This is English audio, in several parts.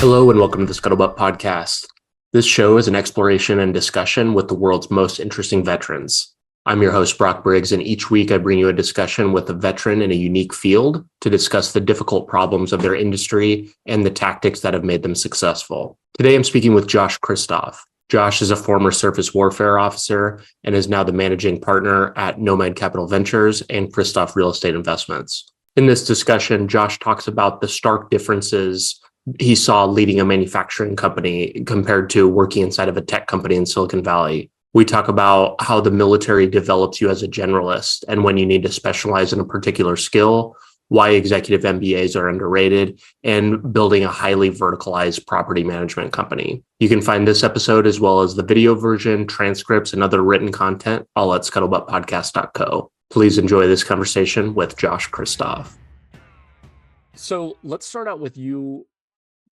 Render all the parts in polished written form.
Hello and welcome to the Scuttlebutt Podcast. This show is an exploration and discussion with the world's most interesting veterans. I'm your host, Brock Briggs, and each week I bring you a discussion with a veteran in a unique field to discuss the difficult problems of their industry and the tactics that have made them successful. Today I'm speaking with Josh Kristoff. Josh is a former surface warfare officer and is now the managing partner at Nomad Capital Ventures and Kristoff Real Estate Investments. In this discussion, Josh talks about the stark differences he saw leading a manufacturing company compared to working inside of a tech company in Silicon Valley. We talk about how the military develops you as a generalist and when you need to specialize in a particular skill, why executive MBAs are underrated, and building a highly verticalized property management company. You can find this episode as well as the video version, transcripts, and other written content all at scuttlebuttpodcast.co. Please enjoy this conversation with Josh Kristoff. So let's start out with you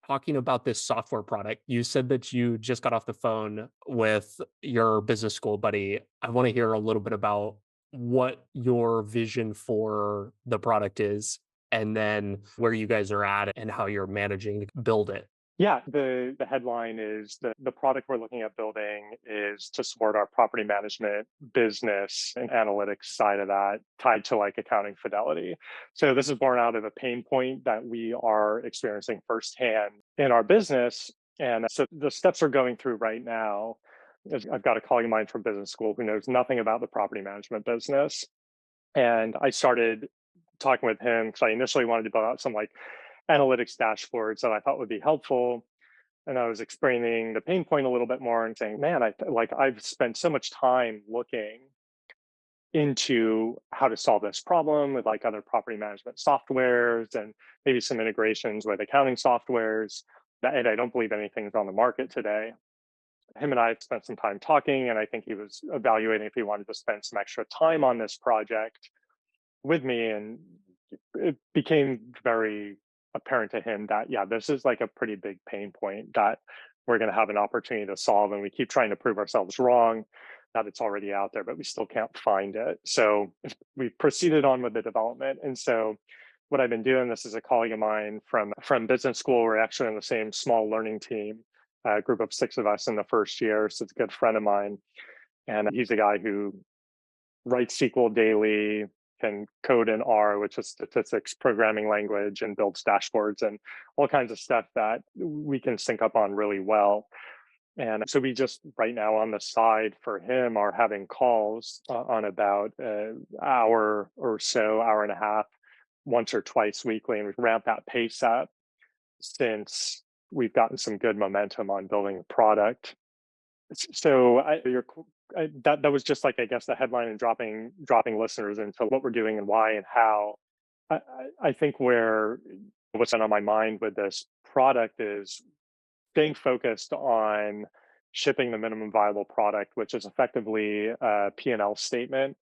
talking about this software product. You said that you just got off the phone with your business school buddy. I want to hear a little bit about what your vision for the product is, and then where you guys are at and how you're managing to build it. Yeah, the headline is the product we're looking at building is to support our property management business and analytics side of that, tied to like accounting fidelity. So this is born out of a pain point that we are experiencing firsthand in our business. And so the steps we're going through right now is I've got a colleague of mine from business school who knows nothing about the property management business. And I started talking with him because I initially wanted to build out some like analytics dashboards that I thought would be helpful. And I was explaining the pain point a little bit more and saying, man, I've spent so much time looking into how to solve this problem with like other property management softwares and maybe some integrations with accounting softwares. And I don't believe anything's on the market today. Him and I have spent some time talking, and I think he was evaluating if he wanted to spend some extra time on this project with me. And it became very apparent to him that, yeah, this is like a pretty big pain point that we're going to have an opportunity to solve. And we keep trying to prove ourselves wrong, that it's already out there, but we still can't find it. So we proceeded on with the development. And so what I've been doing, this is a colleague of mine from business school. We're actually on the same small learning team, a group of 6 of us in the first year. So it's a good friend of mine. And he's a guy who writes SQL daily, can code in R, which is statistics programming language, and builds dashboards and all kinds of stuff that we can sync up on really well. And so we just right now on the side for him are having calls on about an hour or so, hour and a half, once or twice weekly. And we've ramped that pace up since we've gotten some good momentum on building the product. So that was just like, I guess, the headline, and dropping listeners into what we're doing and why and how. I think where what's on my mind with this product is staying focused on shipping the minimum viable product, which is effectively a P&L statement,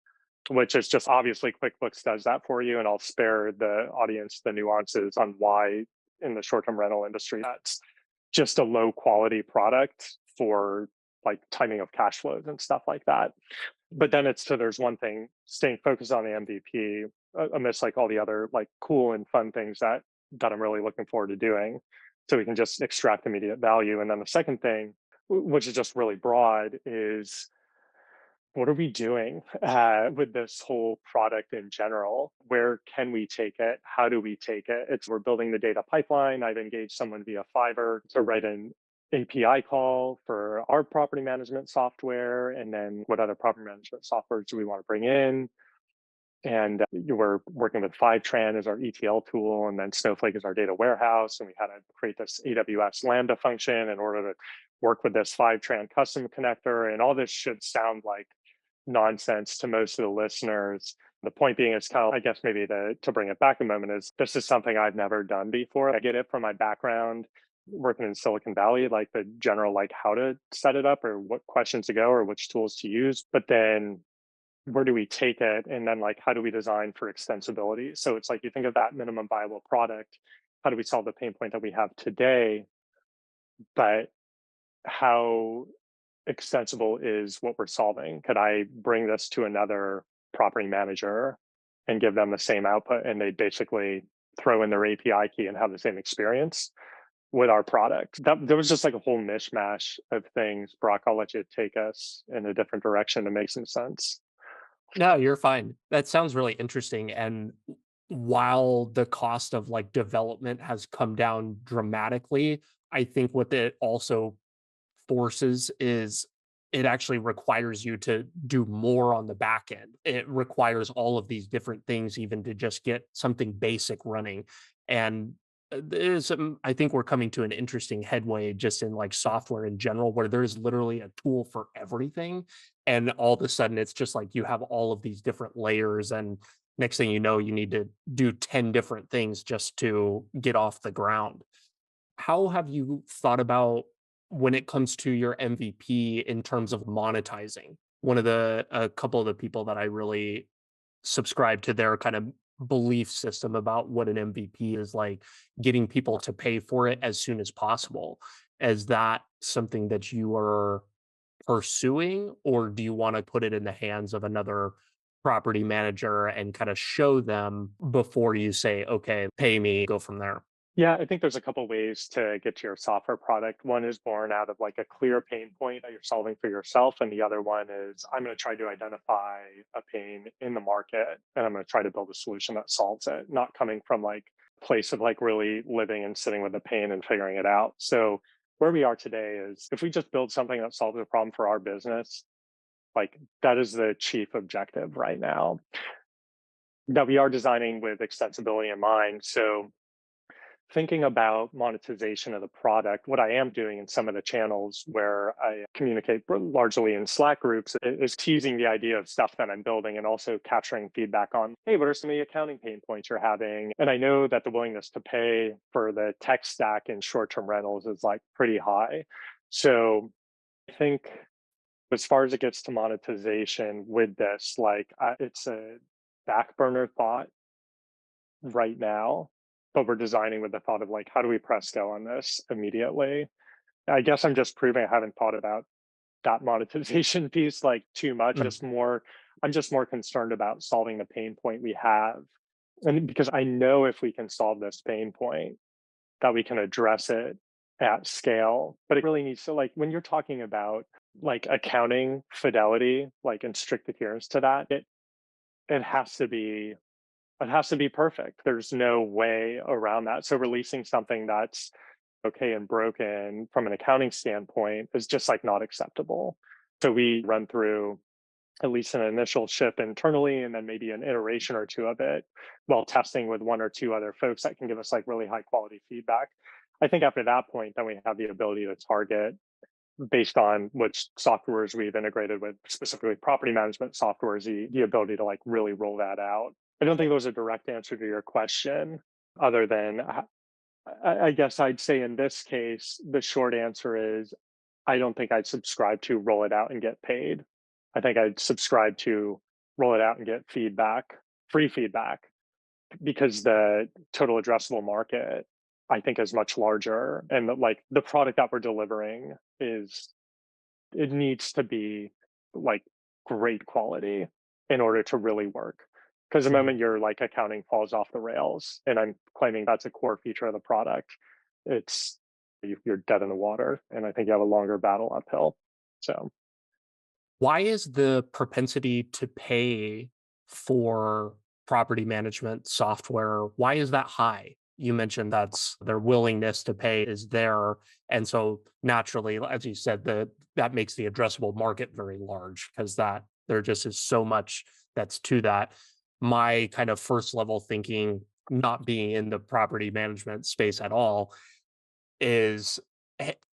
which is just obviously QuickBooks does that for you. And I'll spare the audience the nuances on why in the short-term rental industry that's just a low quality product for like timing of cash flows and stuff like that. But then there's one thing, staying focused on the MVP amidst like all the other like cool and fun things that I'm really looking forward to doing, so we can just extract immediate value. And then the second thing, which is just really broad, is what are we doing with this whole product in general? Where can we take it? How do we take it? We're building the data pipeline. I've engaged someone via Fiverr to write an API call for our property management software, and then what other property management software do we want to bring in? And we're working with Fivetran as our ETL tool, and then Snowflake is our data warehouse. And we had to create this AWS Lambda function in order to work with this Fivetran custom connector. And all this should sound like nonsense to most of the listeners. The point being is kind of, I guess, maybe to bring it back a moment, is this is something I've never done before. I get it from my background working in Silicon Valley, like the general, like how to set it up or what questions to go or which tools to use. But then where do we take it? And then like, how do we design for extensibility? So it's like, you think of that minimum viable product, how do we solve the pain point that we have today? But how extensible is what we're solving? Could I bring this to another property manager and give them the same output, and they basically throw in their API key and have the same experience? with our product. That there was just like a whole mishmash of things. Brock, I'll let you take us in a different direction to make some sense. No, you're fine. That sounds really interesting. And while the cost of like development has come down dramatically, I think what it also forces is it actually requires you to do more on the back end. It requires all of these different things even to just get something basic running. And I think we're coming to an interesting headway just in like software in general, where there's literally a tool for everything. And all of a sudden, it's just like you have all of these different layers. And next thing you know, you need to do 10 different things just to get off the ground. How have you thought about when it comes to your MVP in terms of monetizing? A couple of the people that I really subscribe to their kind of belief system about what an MVP is like getting people to pay for it as soon as possible. Is that something that you are pursuing, or do you want to put it in the hands of another property manager and kind of show them before you say, okay, pay me, go from there? Yeah, I think there's a couple ways to get to your software product. One is born out of like a clear pain point that you're solving for yourself. And the other one is I'm going to try to identify a pain in the market and I'm going to try to build a solution that solves it, not coming from like a place of like really living and sitting with the pain and figuring it out. So where we are today is if we just build something that solves a problem for our business, like that is the chief objective right now. That we are designing with extensibility in mind. So thinking about monetization of the product, what I am doing in some of the channels where I communicate largely in Slack groups is teasing the idea of stuff that I'm building and also capturing feedback on, hey, what are some of the accounting pain points you're having? And I know that the willingness to pay for the tech stack in short-term rentals is like pretty high. So I think as far as it gets to monetization with this, it's a back burner thought right now, but we're designing with the thought of like, how do we press go on this immediately? I guess I'm just proving I haven't thought about that monetization piece like too much. I'm just more concerned about solving the pain point we have. And because I know if we can solve this pain point, that we can address it at scale. But it really needs to like when you're talking about like accounting fidelity, like and strict adherence to that, it has to be it has to be perfect. There's no way around that. So releasing something that's okay and broken from an accounting standpoint is just like not acceptable. So we run through at least an initial ship internally and then maybe an iteration or two of it while testing with one or two other folks that can give us like really high quality feedback. I think after that point, then we have the ability to target based on which softwares we've integrated with, specifically property management softwares, the ability to like really roll that out. I don't think there was a direct answer to your question, other than I guess I'd say in this case, the short answer is I don't think I'd subscribe to roll it out and get paid. I think I'd subscribe to roll it out and get feedback, free feedback, because the total addressable market I think is much larger, and like the product that we're delivering is it needs to be like great quality in order to really work. Because the Mhm. moment your like accounting falls off the rails, and I'm claiming that's a core feature of the product, it's you're dead in the water, and I think you have a longer battle uphill. So Why is the propensity to pay for property management software, why is that high? You mentioned that's their willingness to pay is there. And so naturally, as you said, that makes the addressable market very large because that there just is so much that's to that. My kind of first level thinking, not being in the property management space at all, is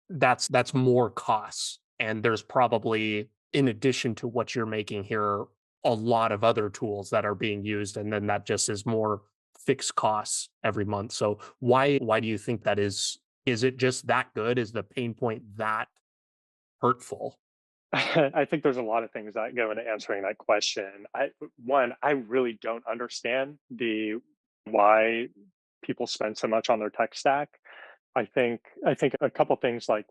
that's more costs. And there's probably, in addition to what you're making here, a lot of other tools that are being used. And then that just is more fixed costs every month. So why do you think that is? Is it just that good? Is the pain point that hurtful? I think there's a lot of things that go into answering that question. I really don't understand the why people spend so much on their tech stack. I think a couple things like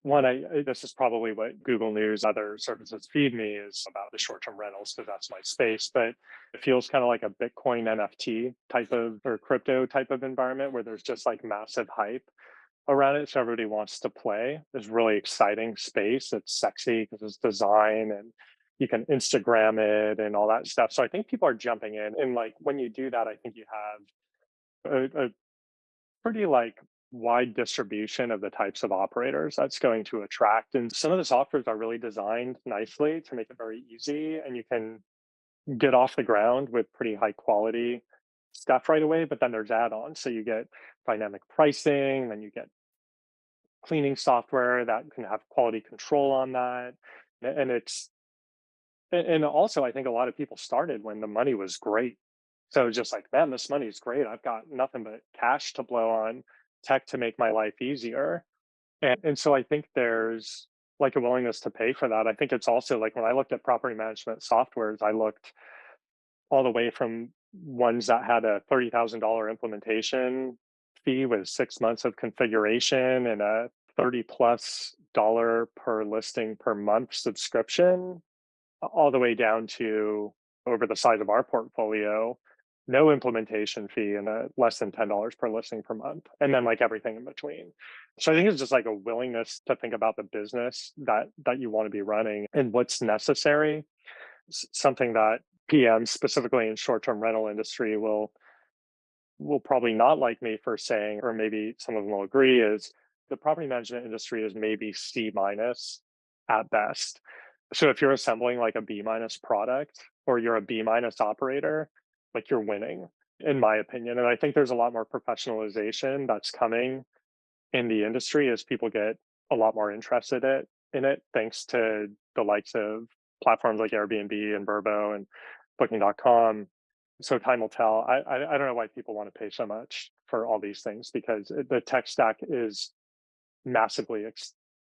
one, this is probably what Google News, other services feed me is about the short-term rentals because that's my space. But it feels kind of like a Bitcoin NFT type of or crypto type of environment where there's just like massive hype. around it. So everybody wants to play. It's really exciting space. It's sexy because it's design and you can Instagram it and all that stuff. So I think people are jumping in. And like when you do that, I think you have a pretty like wide distribution of the types of operators that's going to attract. And some of the softwares are really designed nicely to make it very easy and you can get off the ground with pretty high quality stuff right away. But then there's add-ons. So you get dynamic pricing, then you get cleaning software that can have quality control on that. And it's and also I think a lot of people started when the money was great. So it's just like, man, this money is great. I've got nothing but cash to blow on tech to make my life easier. And so I think there's like a willingness to pay for that. I think it's also like when I looked at property management softwares, I looked all the way from ones that had a $30,000 implementation fee with 6 months of configuration and a 30 plus dollar per listing per month subscription, all the way down to over the side of our portfolio, no implementation fee and a less than $10 per listing per month. And then like everything in between. So I think it's just like a willingness to think about the business that you want to be running and what's necessary. Something that PMs specifically in short-term rental industry will probably not like me for saying, or maybe some of them will agree, is the property management industry is maybe C minus at best. So if you're assembling like a B minus product or you're a B minus operator, like you're winning, in my opinion. And I think there's a lot more professionalization that's coming in the industry as people get a lot more interested in it, thanks to the likes of platforms like Airbnb and Verbo and Booking.com. So time will tell. I don't know why people want to pay so much for all these things because the tech stack is massively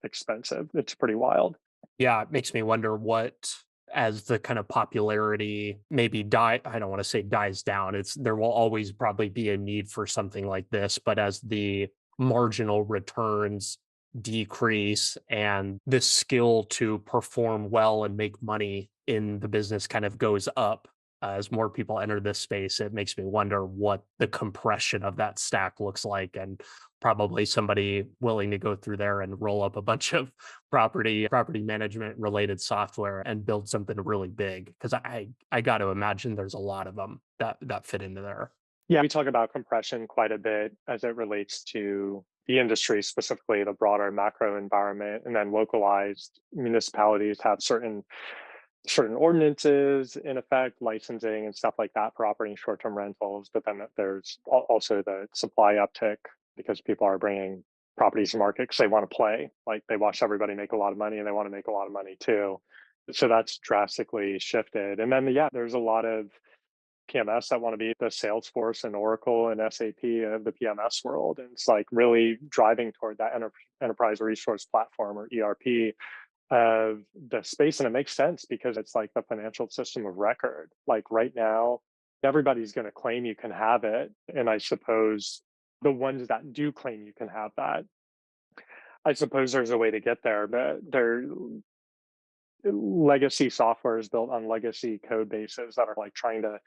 expensive. It's pretty wild. Yeah, it makes me wonder what as the kind of popularity maybe I don't want to say dies down. It's there will always probably be a need for something like this, but as the marginal returns decrease and the skill to perform well and make money in the business kind of goes up, as more people enter this space, it makes me wonder what the compression of that stack looks like, and probably somebody willing to go through there and roll up a bunch of property management related software and build something really big, because I got to imagine there's a lot of them that fit into there. Yeah, we talk about compression quite a bit as it relates to the industry, specifically the broader macro environment, and then localized municipalities have certain ordinances in effect, licensing and stuff like that for operating short-term rentals. But then there's also the supply uptick because people are bringing properties to market because they want to play. Like they watch everybody make a lot of money and they want to make a lot of money too. So that's drastically shifted. And then, yeah, there's a lot of PMS that want to be the Salesforce and Oracle and SAP of the PMS world. And it's like really driving toward that enterprise resource platform or ERP of the space. And it makes sense because it's like the financial system of record. Like right now, everybody's going to claim you can have it. And I suppose the ones that do claim you can have that, I suppose there's a way to get there, but they're legacy software is built on legacy code bases that are like trying to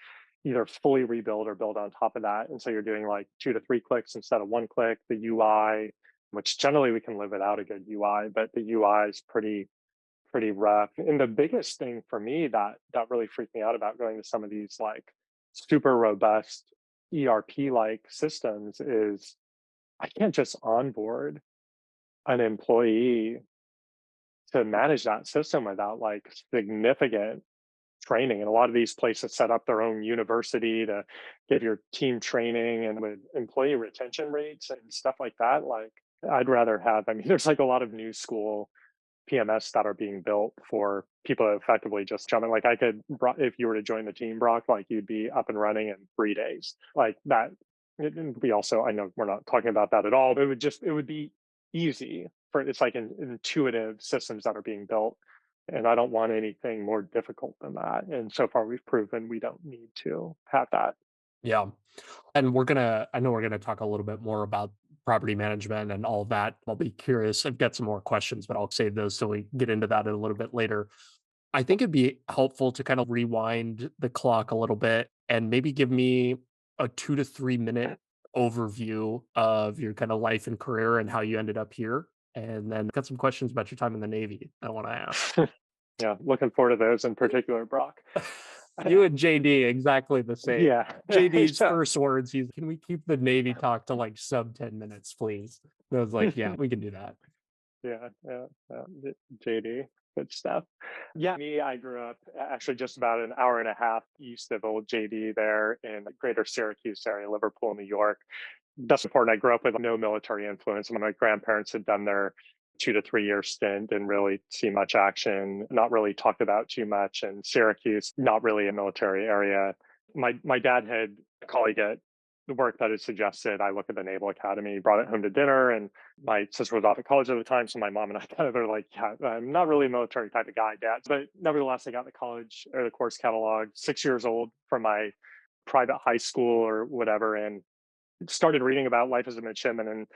either fully rebuild or build on top of that. And so you're doing like 2 to 3 clicks instead of 1 click. The UI, which generally we can live without a good UI, but the UI is pretty rough. And the biggest thing for me that really freaked me out about going to some of these like super robust ERP like systems is I can't just onboard an employee to manage that system without like significant training. And a lot of these places set up their own university to give your team training and with employee retention rates and stuff like that. Like I'd rather have, I mean, there's like a lot of new school PMS that are being built for people to effectively just jump in. Like I could, if you were to join the team, Brock, like you'd be up and running in 3 days. Like that. And we also, I know we're not talking about that at all, but it would be easy for, it's like intuitive systems that are being built. And I don't want anything more difficult than that. And so far we've proven we don't need to have that. Yeah. And I know we're gonna talk a little bit more about property management and all of that. I'll be curious. I've got some more questions, but I'll save those so we get into that a little bit later. I think it'd be helpful to kind of rewind the clock a little bit and maybe give me a 2 to 3 minute overview of your kind of life and career and how you ended up here. And then got some questions about your time in the Navy I want to ask. Yeah, looking forward to those in particular, Brock. You and JD exactly the same. Yeah. JD's Yeah. first words, he's, can we keep the Navy talk to like sub 10 minutes, please? And I was like, yeah, we can do that. Yeah. JD, good stuff. Yeah, me, I grew up actually just about an hour and a half east of old JD there in the greater Syracuse area, Liverpool, New York. That's important. I grew up with no military influence. My grandparents had done their 2 to 3 year stint, didn't really see much action, not really talked about too much. And Syracuse, not really a military area. My dad had a colleague at the work that had suggested I look at the Naval Academy, brought it home to dinner, and my sister was off at college at the time. So my mom and I kind of were like, yeah, I'm not really a military type of guy, Dad. But nevertheless, I got the college or the course catalog, 6 years old from my private high school or whatever, and started reading about life as a midshipman and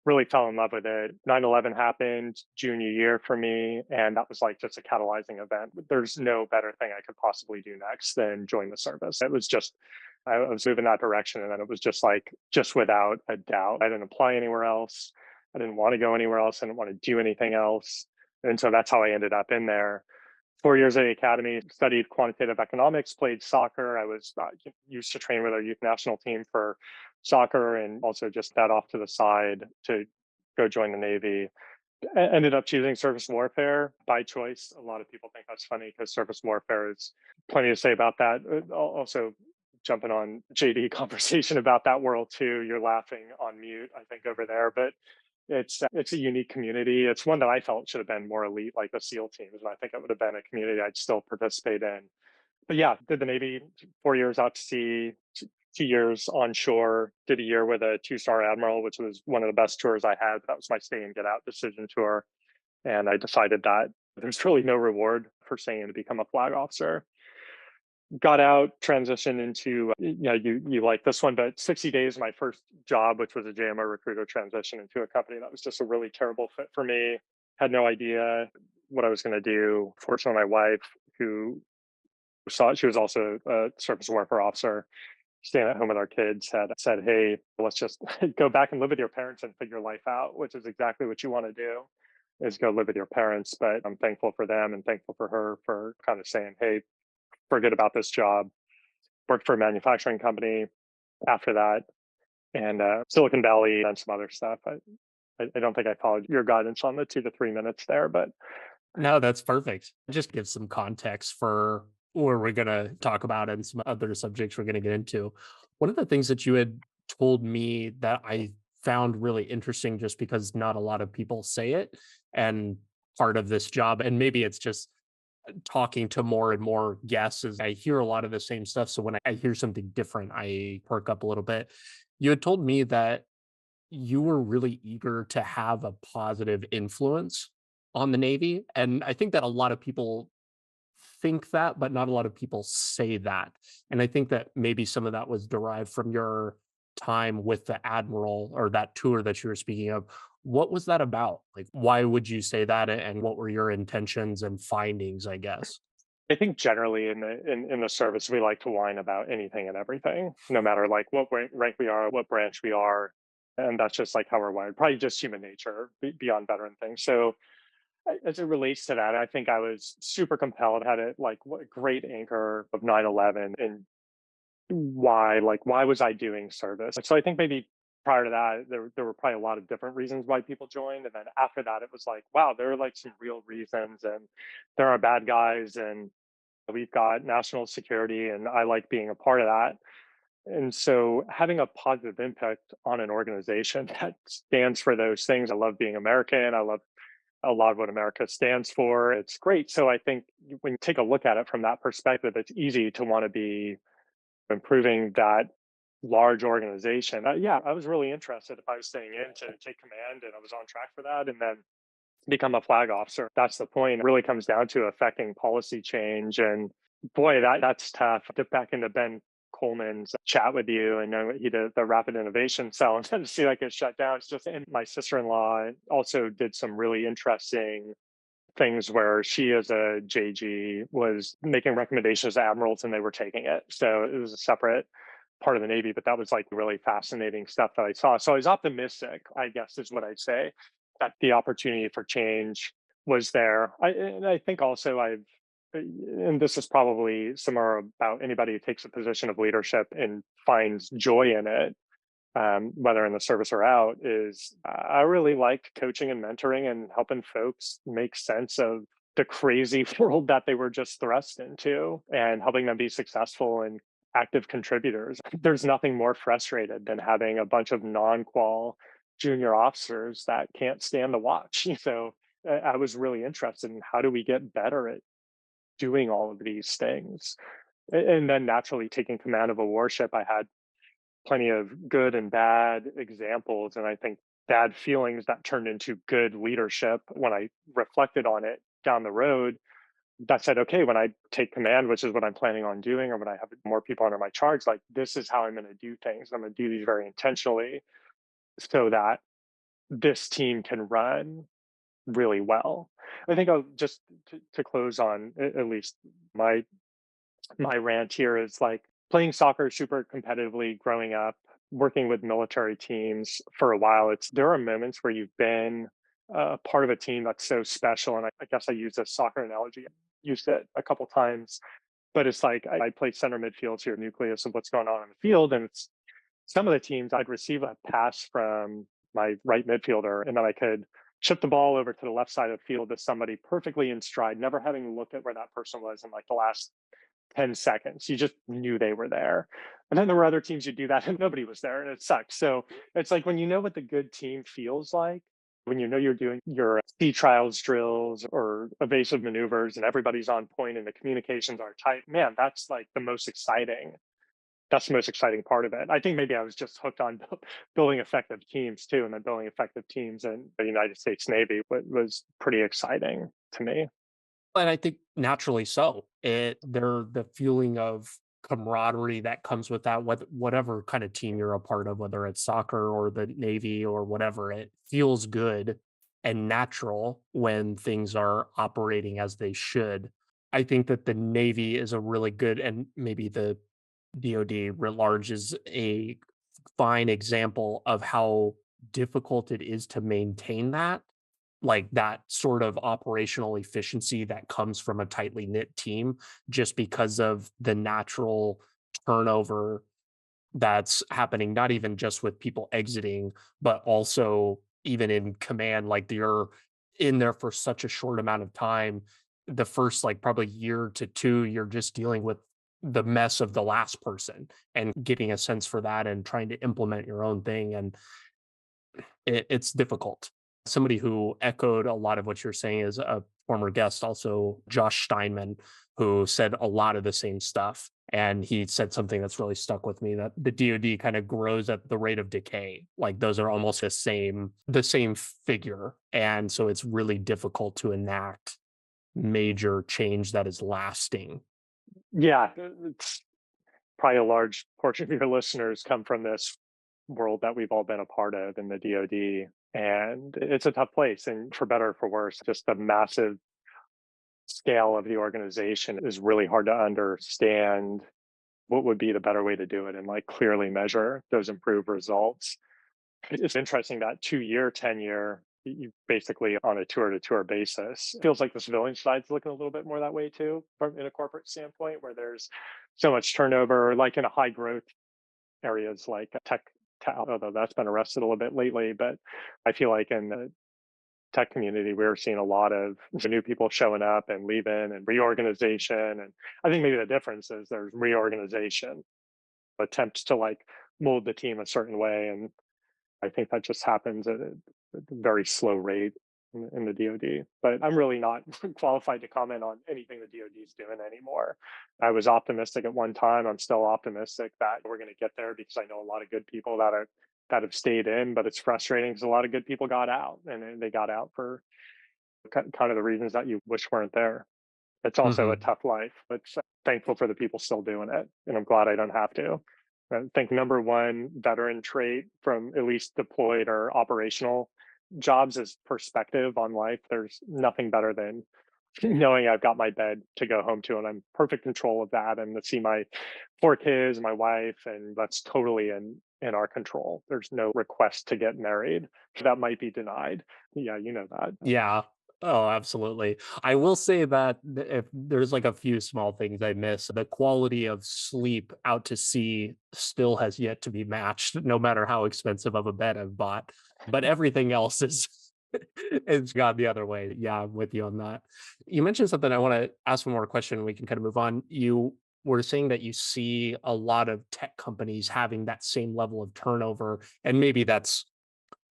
really fell in love with it. 9/11 happened junior year for me, and that was like just a catalyzing event. There's no better thing I could possibly do next than join the service. It was just, I was moving that direction, and then it was just like, just without a doubt. I didn't apply anywhere else. I didn't want to go anywhere else. I didn't want to do anything else. And so that's how I ended up in there. 4 years at the academy, studied quantitative economics, played soccer. I was used to train with our youth national team for soccer, and also just that off to the side to go join the Navy. Ended up choosing surface warfare by choice. A lot of people think that's funny because surface warfare is plenty to say about that. Also, jumping on JD conversation about that world too. You're laughing on mute, I think, over there, but it's a unique community. It's one that I felt should have been more elite, like the SEAL teams, and I think it would have been a community I'd still participate in. But yeah, did the Navy, 4 years out to sea, 2 years onshore, did a year with a two-star admiral, which was one of the best tours I had. That was my stay and get out decision tour. And I decided that there's really no reward for staying to become a flag officer. Got out, transitioned into, you like this one, but 60 days, my first job, which was a JMO recruiter, transition into a company that was just a really terrible fit for me. Had no idea what I was going to do. Fortunately, my wife, who saw, she was also a surface warfare officer, staying at home with our kids, had said, hey, let's just go back and live with your parents and figure life out, which is exactly what you want to do, is go live with your parents. But I'm thankful for them and thankful for her for kind of saying, hey, forget about this job. Worked for a manufacturing company after that, and Silicon Valley and some other stuff. I don't think I followed your guidance on the 2 to 3 minutes there, but No, that's perfect. Just give some context for where we're going to talk about and some other subjects we're going to get into. One of the things that you had told me that I found really interesting, just because not a lot of people say it, and part of this job, and maybe it's just talking to more and more guests, is I hear a lot of the same stuff. So when I hear something different, I perk up a little bit. You had told me that you were really eager to have a positive influence on the Navy. And I think that a lot of people think that, but not a lot of people say that. And I think that maybe some of that was derived from your time with the Admiral, or that tour that you were speaking of. What was that about? Like, why would you say that? And what were your intentions and findings, I guess? I think generally in the service we like to whine about anything and everything, no matter like what rank we are, what branch we are, and that's just like how we're wired. Probably just human nature beyond veteran things. So as it relates to that, I think I was super compelled. Had it like what a great anchor of 9/11 and why was I doing service? So I think maybe prior to that, there were probably a lot of different reasons why people joined, and then after that, it was like, wow, there are like some real reasons, and there are bad guys, and we've got national security, and I like being a part of that. And so having a positive impact on an organization that stands for those things. I love being American. I love a lot of what America stands for. It's great. So I think when you take a look at it from that perspective, it's easy to want to be improving that large organization. Yeah, I was really interested if I was staying in to take command, and I was on track for that. And then become a flag officer. That's the point. It really comes down to affecting policy change. And boy, that's tough. Dip back into Ben Coleman's chat with you and know what he did the rapid innovation cell and then to see that get shut down. It's just, and my sister-in-law also did some really interesting things where she, as a JG, was making recommendations to admirals and they were taking it. So it was a separate part of the Navy, but that was like really fascinating stuff that I saw. So I was optimistic, I guess is what I'd say, that the opportunity for change was there. And I think also and this is probably somewhere about anybody who takes a position of leadership and finds joy in it, whether in the service or out, is I really like coaching and mentoring and helping folks make sense of the crazy world that they were just thrust into and helping them be successful and active contributors. There's nothing more frustrated than having a bunch of non-qual junior officers that can't stand the watch. So I was really interested in how do we get better at doing all of these things. And then naturally taking command of a warship, I had plenty of good and bad examples. And I think bad feelings that turned into good leadership when I reflected on it down the road. That said, okay, when I take command, which is what I'm planning on doing, or when I have more people under my charge, like this is how I'm going to do things. I'm going to do these very intentionally so that this team can run really well. I think I'll just to close on at least my rant here is like playing soccer super competitively growing up, working with military teams for a while. There are moments where you've been part of a team that's so special. And I guess I use a soccer analogy, used it a couple times, but it's like I play center midfield, so your nucleus of what's going on in the field. And it's some of the teams I'd receive a pass from my right midfielder, and then I could chip the ball over to the left side of the field to somebody perfectly in stride, never having looked at where that person was in like the last 10 seconds. You just knew they were there. And then there were other teams you do that and nobody was there and it sucked. So it's like when you know what the good team feels like, when you know you're doing your sea trials drills or evasive maneuvers and everybody's on point and the communications are tight, man, that's like the most exciting. That's the most exciting part of it. I think maybe I was just hooked on building effective teams too. And then building effective teams in the United States Navy was pretty exciting to me. And I think naturally so. They're the feeling of camaraderie that comes with that, whatever kind of team you're a part of, whether it's soccer or the Navy or whatever, it feels good and natural when things are operating as they should. I think that the Navy is a really good, and maybe the DoD writ large is a fine example of how difficult it is to maintain that, like that sort of operational efficiency that comes from a tightly knit team, just because of the natural turnover that's happening, not even just with people exiting, but also even in command. Like you're in there for such a short amount of time. The first, like, probably year to two, you're just dealing with the mess of the last person and getting a sense for that and trying to implement your own thing. And it's difficult. Somebody who echoed a lot of what you're saying is a former guest, also Josh Steinman, who said a lot of the same stuff. And he said something that's really stuck with me, that the DoD kind of grows at the rate of decay. Like those are almost the same figure. And so it's really difficult to enact major change that is lasting. Yeah, it's probably a large portion of your listeners come from this world that we've all been a part of in the DoD. And it's a tough place. And for better or for worse, just the massive scale of the organization is really hard to understand what would be the better way to do it and like clearly measure those improved results. It's interesting that 2-year tenure, you basically on a tour to tour basis. It feels like the civilian side's looking a little bit more that way too, from in a corporate standpoint, where there's so much turnover, like in a high growth areas like although that's been arrested a little bit lately. But I feel like in the tech community, we're seeing a lot of new people showing up and leaving and reorganization. And I think maybe the difference is there's reorganization, attempts to like mold the team a certain way. And I think that just happens at a very slow rate in the DoD. But I'm really not qualified to comment on anything the DoD is doing anymore. I was optimistic at one time. I'm still optimistic that we're going to get there because I know a lot of good people that have stayed in. But it's frustrating because a lot of good people got out, and they got out for kind of the reasons that you wish weren't there. It's also a Mhm. tough life, but thankful for the people still doing it. And I'm glad I don't have to. I think number one veteran trait from at least deployed or operational jobs is perspective on life. There's nothing better than knowing I've got my bed to go home to and I'm perfect control of that and to see my 4 kids, my wife, and that's totally in our control. There's no request to get married that might be denied. Yeah, you know that. Yeah. Oh, absolutely. I will say that if there's like a few small things I miss, the quality of sleep out to sea still has yet to be matched, no matter how expensive of a bed I've bought. But everything else is it's gone the other way. Yeah, I'm with you on that. You mentioned something I want to ask one more question. We can kind of move on. You were saying that you see a lot of tech companies having that same level of turnover, and maybe that's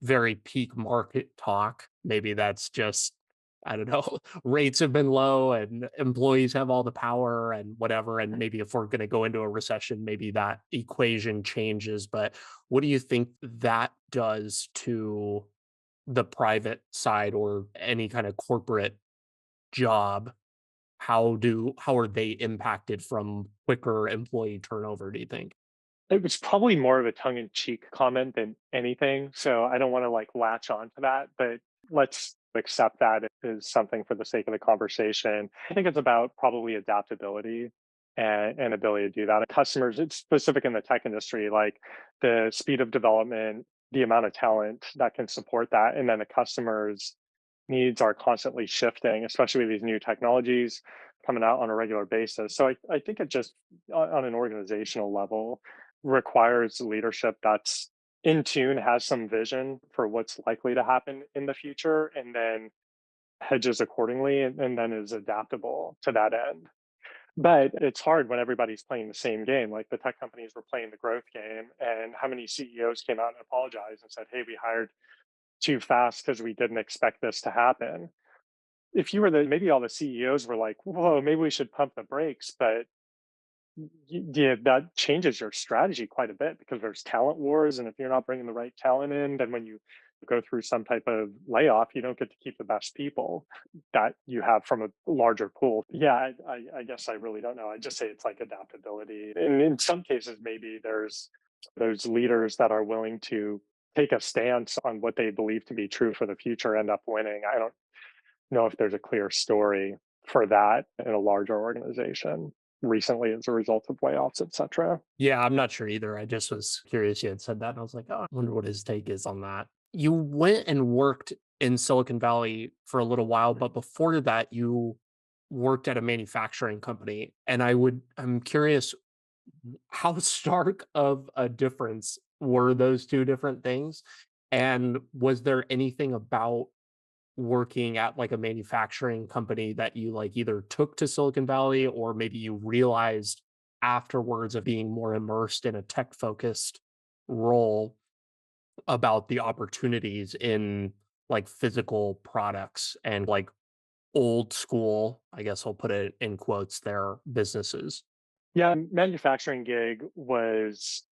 very peak market talk. Maybe that's just, I don't know, rates have been low and employees have all the power and whatever. And maybe if we're going to go into a recession, maybe that equation changes. But what do you think that does to the private side or any kind of corporate job? How are they impacted from quicker employee turnover, do you think? It was probably more of a tongue-in-cheek comment than anything, so I don't want to like latch on to that, but let's accept that is something for the sake of the conversation. I think it's about probably adaptability and ability to do that. Customers, it's specific in the tech industry, like the speed of development, the amount of talent that can support that, and then the customers' needs are constantly shifting, especially with these new technologies coming out on a regular basis. So I think it just on an organizational level requires leadership that's in tune, has some vision for what's likely to happen in the future, and then hedges accordingly and then is adaptable to that end. But it's hard when everybody's playing the same game. Like the tech companies were playing the growth game, and how many CEOs came out and apologized and said, "Hey, we hired too fast because we didn't expect this to happen." If you were the maybe all the CEOs were like, "Whoa, maybe we should pump the brakes," but yeah, that changes your strategy quite a bit because there's talent wars, and if you're not bringing the right talent in, then when you go through some type of layoff, you don't get to keep the best people that you have from a larger pool. Yeah, I guess I really don't know. I just say it's like adaptability, and in some cases, maybe there's those leaders that are willing to take a stance on what they believe to be true for the future, end up winning. I don't know if there's a clear story for that in a larger organization recently as a result of layoffs, et cetera. Yeah, I'm not sure either. I just was curious you had said that, and I was like, "Oh, I wonder what his take is on that." You went and worked in Silicon Valley for a little while, but before that, you worked at a manufacturing company, and I'm curious how stark of a difference were those 2 different things? And was there anything about working at, like, a manufacturing company that you, like, either took to Silicon Valley or maybe you realized afterwards of being more immersed in a tech-focused role about the opportunities in, like, physical products and, like, old school, I guess I'll put it in quotes there, businesses? Yeah, manufacturing gig was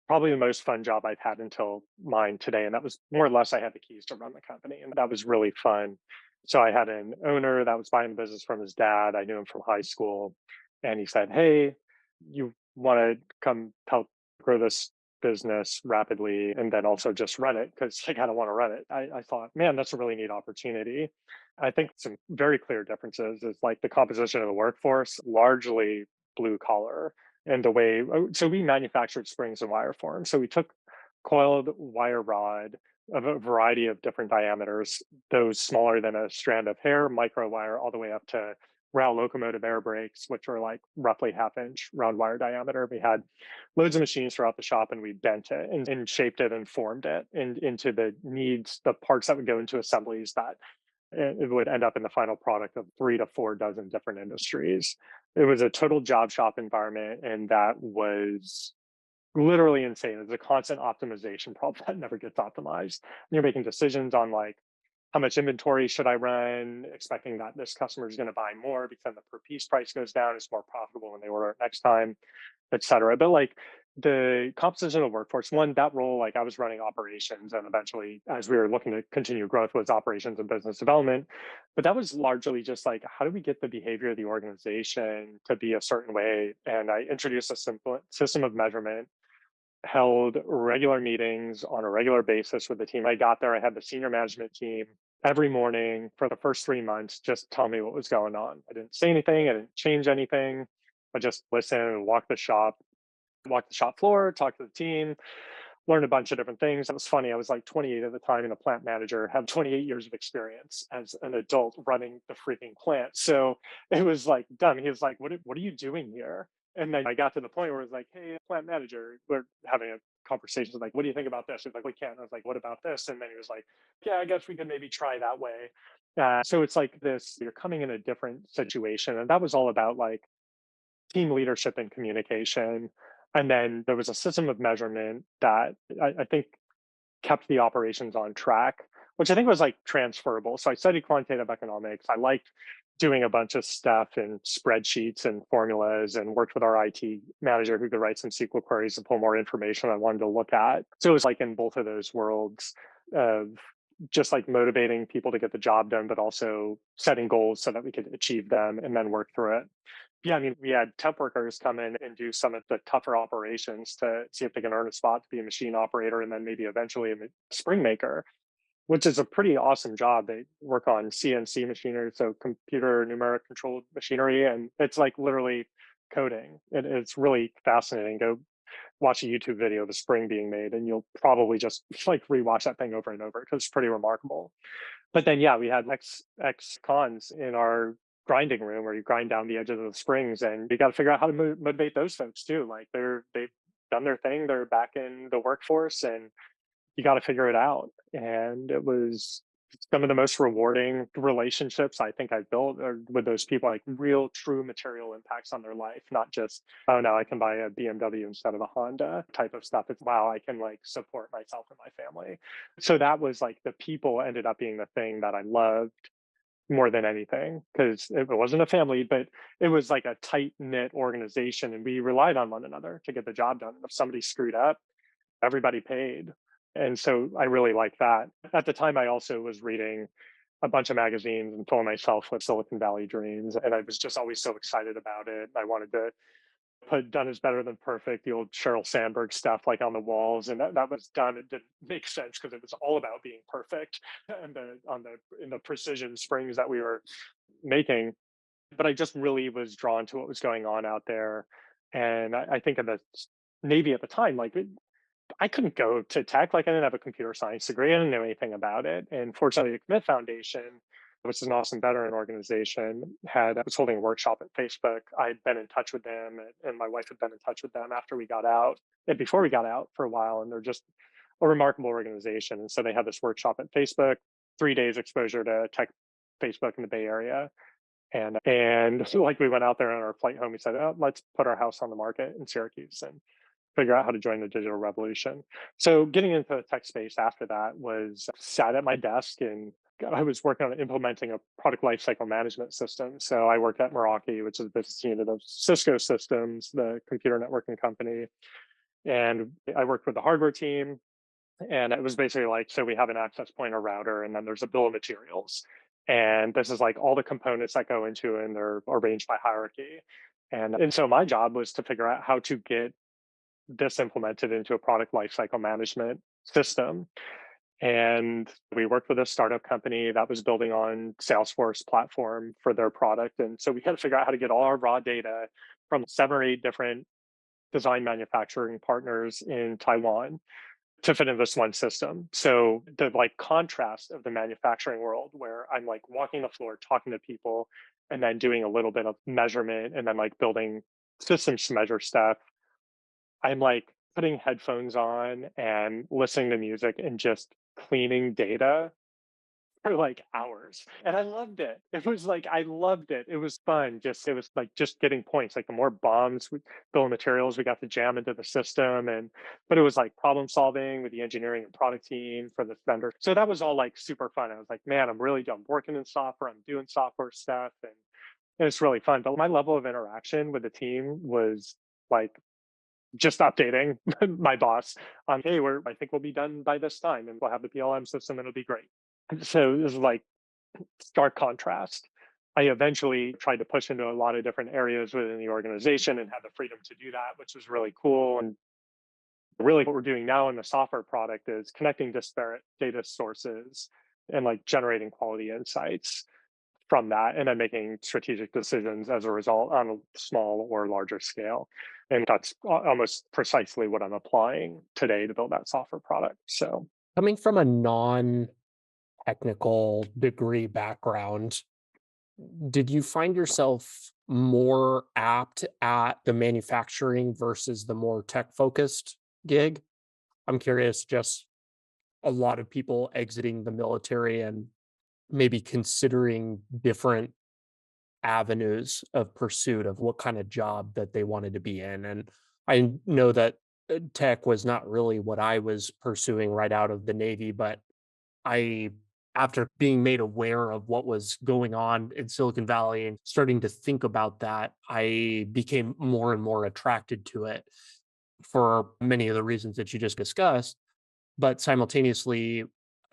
probably the most fun job I've had until mine today. And that was more or less I had the keys to run the company, and that was really fun. So I had an owner that was buying the business from his dad. I knew him from high school. And he said, "Hey, you want to come help grow this business rapidly and then also just run it?" Because I kind of want to run it. I thought, man, that's a really neat opportunity. I think some very clear differences is like the composition of the workforce, largely blue collar, and the way so we manufactured springs and wire forms. So we took coiled wire rod of a variety of different diameters, those smaller than a strand of hair, micro wire, all the way up to rail locomotive air brakes, which were like roughly half-inch round wire diameter. We had loads of machines throughout the shop, and we bent it and shaped it and formed it into the needs, the parts that would go into assemblies that it would end up in the final product of 3 to 4 dozen different industries. It was a total job shop environment, and that was literally insane. It's a constant optimization problem that never gets optimized. You're making decisions on like how much inventory should I run, expecting that this customer is going to buy more because then the per piece price goes down. It's more profitable when they order it next time, et cetera. But like the composition of workforce, one, that role, like I was running operations, and eventually, as we were looking to continue growth, was operations and business development. But that was largely just like, how do we get the behavior of the organization to be a certain way? And I introduced a simple system of measurement, held regular meetings on a regular basis with the team. I got there, I had the senior management team every morning for the first 3 months, just tell me what was going on. I didn't say anything, I didn't change anything. I just listen and walk the shop floor, talk to the team, learned a bunch of different things. It was funny. I was like 28 at the time and a plant manager, had 28 years of experience as an adult running the freaking plant. So it was like done. He was like, what are you doing here? And then I got to the point where it was like, hey, plant manager, we're having a conversation. Like, what do you think about this? He's like, we can't. I was like, what about this? And then he was like, yeah, I guess we could maybe try that way. So it's like this, you're coming in a different situation. And that was all about like team leadership and communication. And then there was a system of measurement that I think kept the operations on track, which I think was like transferable. So I studied quantitative economics. I liked doing a bunch of stuff in spreadsheets and formulas and worked with our IT manager who could write some SQL queries and pull more information I wanted to look at. So it was like in both of those worlds of just like motivating people to get the job done, but also setting goals so that we could achieve them and then work through it. Yeah, I mean, we had temp workers come in and do some of the tougher operations to see if they can earn a spot to be a machine operator and then maybe eventually a spring maker, which is a pretty awesome job. They work on CNC machinery, so computer numeric controlled machinery, and it's like literally coding. It's really fascinating. Go watch a YouTube video of a spring being made, and you'll probably just like rewatch that thing over and over because it's pretty remarkable. But then, yeah, we had ex cons in our grinding room where you grind down the edges of the springs, and you got to figure out how to motivate those folks too. Like they've done their thing, they're back in the workforce, and you got to figure it out. And it was some of the most rewarding relationships I think I've built are with those people, like real, true material impacts on their life, not just, oh, now I can buy a BMW instead of a Honda type of stuff. It's, wow, I can like support myself and my family. So that was like the people ended up being the thing that I loved more than anything because it wasn't a family, but it was like a tight knit organization and we relied on one another to get the job done. If somebody screwed up, everybody paid. And so I really like that. At the time, I also was reading a bunch of magazines and filling myself with Silicon Valley dreams. And I was just always so excited about it. I wanted to put done is better than perfect, the old Sheryl Sandberg stuff like on the walls. And that was done. It didn't make sense because it was all about being perfect and in the precision springs that we were making. But I just really was drawn to what was going on out there. And I think in the Navy at the time, like I couldn't go to tech. Like I didn't have a computer science degree. I didn't know anything about it. And fortunately, the Commit Foundation, which is an awesome veteran organization, was holding a workshop at Facebook. I'd been in touch with them, and my wife had been in touch with them after we got out and before we got out for a while. And they're just a remarkable organization. And so they had this workshop at Facebook, 3 days exposure to tech Facebook in the Bay Area. And so like we went out there on our flight home, we said, oh, let's put our house on the market in Syracuse and figure out how to join the digital revolution. So getting into the tech space after that was sat at my desk and I was working on implementing a product lifecycle management system. So I worked at Meraki, which is a business unit of Cisco Systems, the computer networking company. And I worked with the hardware team. And it was basically like, so we have an access point, a router, and then there's a bill of materials. And this is like all the components that go into it, and they're arranged by hierarchy. And so my job was to figure out how to get this implemented into a product lifecycle management system. And we worked with a startup company that was building on Salesforce platform for their product. And so we had to figure out how to get all our raw data from 7 or 8 different design manufacturing partners in Taiwan to fit in this one system. So the like contrast of the manufacturing world where I'm like walking the floor, talking to people, and then doing a little bit of measurement and then like building systems to measure stuff. I'm like putting headphones on and listening to music and just cleaning data for like hours. And I loved it. It was like I loved it. It was fun. It was like just getting points. Like the more bombs, bill of materials we got to jam into the system. But it was like problem solving with the engineering and product team for the vendor. So that was all like super fun. I was like, man, I'm working in software, I'm doing software stuff and it's really fun. But my level of interaction with the team was like just updating my boss on, hey, I think we'll be done by this time and we'll have the PLM system and it'll be great. So this is like stark contrast. I eventually tried to push into a lot of different areas within the organization and had the freedom to do that, which was really cool. And really what we're doing now in the software product is connecting disparate data sources and like generating quality insights from that, and then making strategic decisions as a result on a small or larger scale. And that's almost precisely what I'm applying today to build that software product. So Coming from a non-technical degree background, did you find yourself more apt at the manufacturing versus the more tech-focused gig? I'm curious, just a lot of people exiting the military and maybe considering different avenues of pursuit of what kind of job that they wanted to be in. And I know that tech was not really what I was pursuing right out of the Navy, but I, after being made aware of what was going on in Silicon Valley and starting to think about that, I became more and more attracted to it for many of the reasons that you just discussed. But simultaneously,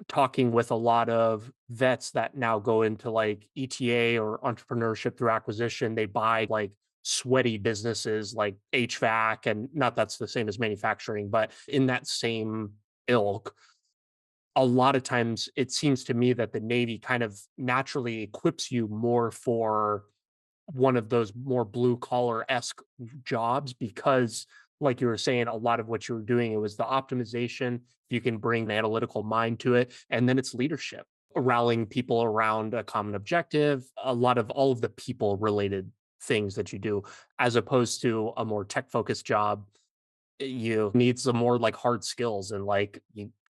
talking with a lot of vets that now go into like ETA or entrepreneurship through acquisition, they buy like sweaty businesses like HVAC, and not that's the same as manufacturing, but in that same ilk. A lot of times it seems to me that the Navy kind of naturally equips you more for one of those more blue collar esque jobs because, like you were saying, a lot of what you were doing, it was the optimization. You can bring an analytical mind to it, and then it's leadership, rallying people around a common objective, a lot of all of the people related things that you do, as opposed to a more tech focused job. You need some more like hard skills and like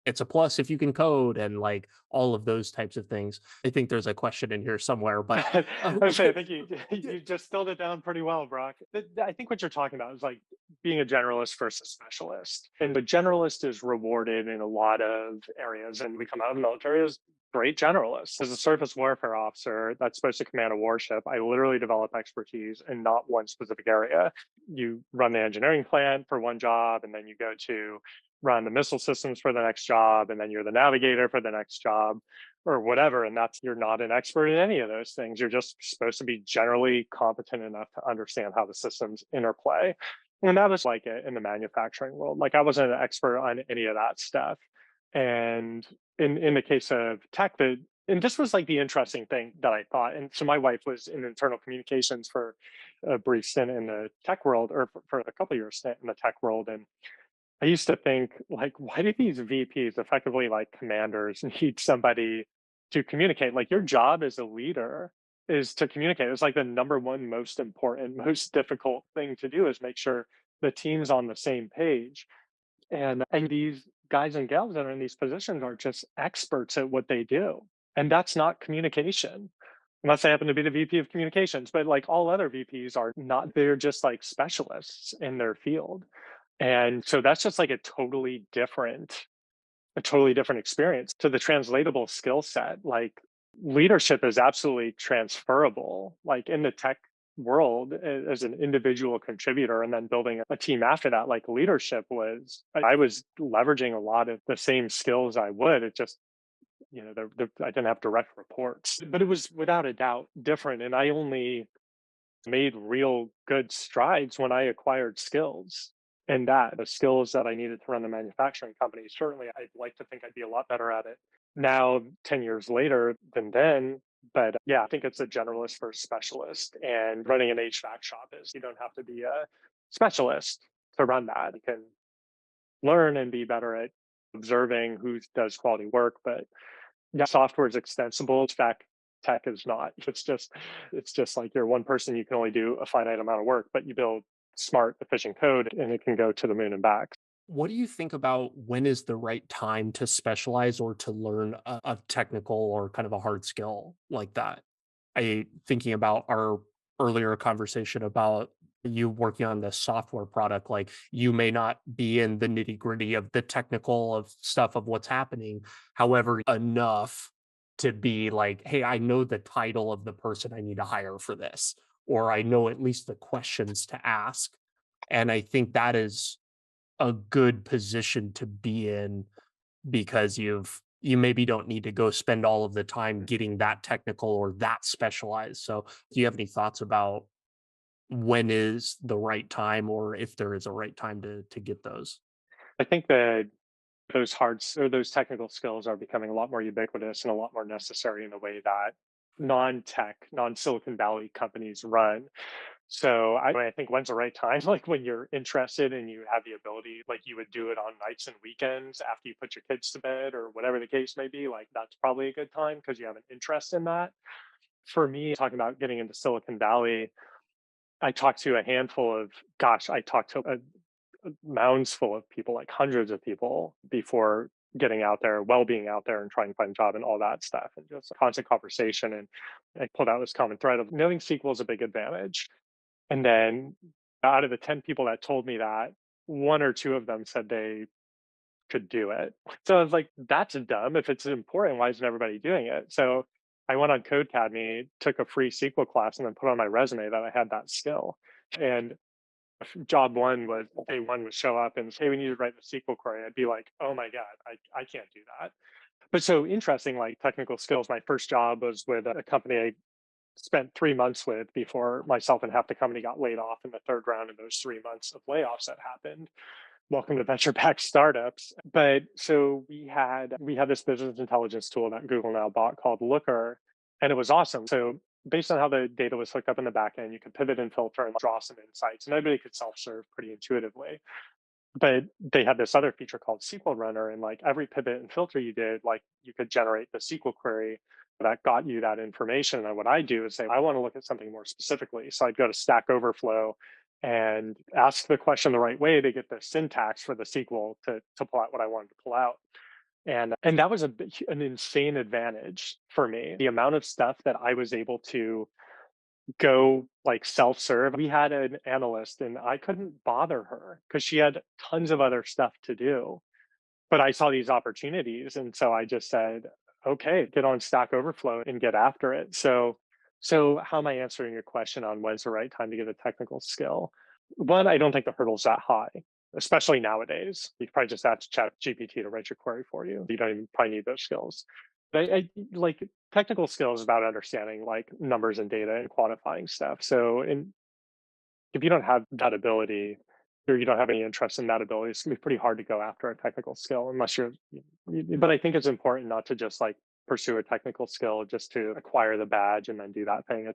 it's a plus if you can code and like all of those types of things. I think there's a question in here somewhere, but I think you just distilled it down pretty well, Brock. I think what you're talking about is like being a generalist versus a specialist. And the generalist is rewarded in a lot of areas. And we come out of the military as great generalists. As a surface warfare officer that's supposed to command a warship, I literally develop expertise in not one specific area. You run the engineering plant for one job, and then you go to run the missile systems for the next job, and then you're the navigator for the next job or whatever. And that's, you're not an expert in any of those things. You're just supposed to be generally competent enough to understand how the systems interplay. And that was like it in the manufacturing world. Like I wasn't an expert on any of that stuff. And in the case of tech, and this was like the interesting thing that I thought. And so my wife was in internal communications for a brief stint in the tech world, or for a couple of years stint in the tech world. And I used to think, like, why do these VPs, effectively like commanders, need somebody to communicate? Like, your job as a leader is to communicate. It's like the number one most important, most difficult thing to do is make sure the team's on the same page. And these guys and gals that are in these positions are just experts at what they do. And that's not communication. Unless they happen to be the VP of communications, but like all other VPs are not, they're just like specialists in their field. And so that's just like a totally different experience to the translatable skill set. Like leadership is absolutely transferable, like in the tech world as an individual contributor and then building a team after that. Like leadership was, I was leveraging a lot of the same skills I would. It just, I didn't have direct reports, but it was without a doubt different. And I only made real good strides when I acquired skills, and that the skills that I needed to run the manufacturing company. Certainly, I'd like to think I'd be a lot better at it now, 10 years later than then. But yeah, I think it's a generalist versus specialist. And running an HVAC shop is, you don't have to be a specialist to run that. You can learn and be better at observing who does quality work. But yeah, software is extensible. In fact, tech is not. It's just like you're one person, you can only do a finite amount of work, but you build smart, efficient code and it can go to the moon and back. what do you think about when is the right time to specialize or to learn a technical or kind of a hard skill like that? I thinking about our earlier conversation about you working on the software product, like you may not be in the nitty gritty of the technical of stuff of what's happening. However, enough to be like, hey, I know the title of the person I need to hire for this, or I know at least the questions to ask. And I think that is a good position to be in because you maybe don't need to go spend all of the time getting that technical or that specialized. So, do you have any thoughts about when is the right time or if there is a right time to get those? I think that those technical skills are becoming a lot more ubiquitous and a lot more necessary in the way that non-tech, non-Silicon Valley companies run. So I think when's the right time? Like when you're interested and you have the ability, like you would do it on nights and weekends after you put your kids to bed or whatever the case may be, like that's probably a good time because you have an interest in that. For me, talking about getting into Silicon Valley, I talked to a handful of, gosh, I talked to mounds full of people, like hundreds of people before getting out there, well being out there and trying to find a job and all that stuff, and just constant conversation. And I pulled out this common thread of knowing SQL is a big advantage. And then out of the 10 people that told me that, one or two of them said they could do it. So I was like, that's dumb. If it's important, why isn't everybody doing it? So I went on Codecademy, took a free SQL class, and then put on my resume that I had that skill. And job one was day one would show up and say, hey, we need to write the SQL query. I'd be like, oh my God, I can't do that. But so interesting, like technical skills. My first job was with a company I spent 3 months with before myself and half the company got laid off in the third round of those 3 months of layoffs that happened. Welcome to venture-backed startups. But so we had this business intelligence tool that Google now bought called Looker, and it was awesome. So based on how the data was hooked up in the back end, you could pivot and filter and draw some insights, and everybody could self-serve pretty intuitively. But they had this other feature called SQL Runner, and like every pivot and filter you did, like you could generate the SQL query that got you that information. And what I do is say, I want to look at something more specifically. So I'd go to Stack Overflow and ask the question the right way to get the syntax for the SQL to pull out what I wanted to pull out. And that was an insane advantage for me. The amount of stuff that I was able to go like self-serve. We had an analyst and I couldn't bother her because she had tons of other stuff to do. But I saw these opportunities. And so I just said, okay, get on Stack Overflow and get after it. So how am I answering your question on when's the right time to get a technical skill? One, I don't think the hurdle's that high, especially nowadays. You can probably just ask Chat GPT to write your query for you. You don't even probably need those skills. But I like technical skills about understanding like numbers and data and quantifying stuff. So if you don't have that ability or you don't have any interest in that ability, it's gonna be pretty hard to go after a technical skill unless but I think it's important not to just like pursue a technical skill just to acquire the badge and then do that thing.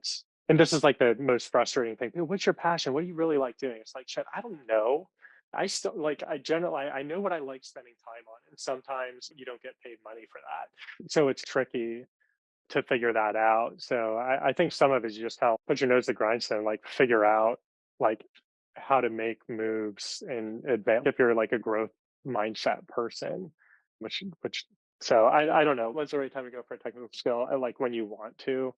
And this is like the most frustrating thing. What's your passion? What do you really like doing? It's like, shit, I don't know. I still like, I know what I like spending time on. And sometimes you don't get paid money for that. So it's tricky to figure that out. So I think some of it is just how put your nose to the grindstone, like figure out like how to make moves and advance if you're like a growth mindset person, which so I don't know. When's the right time to go for a technical skill? I like when you want to,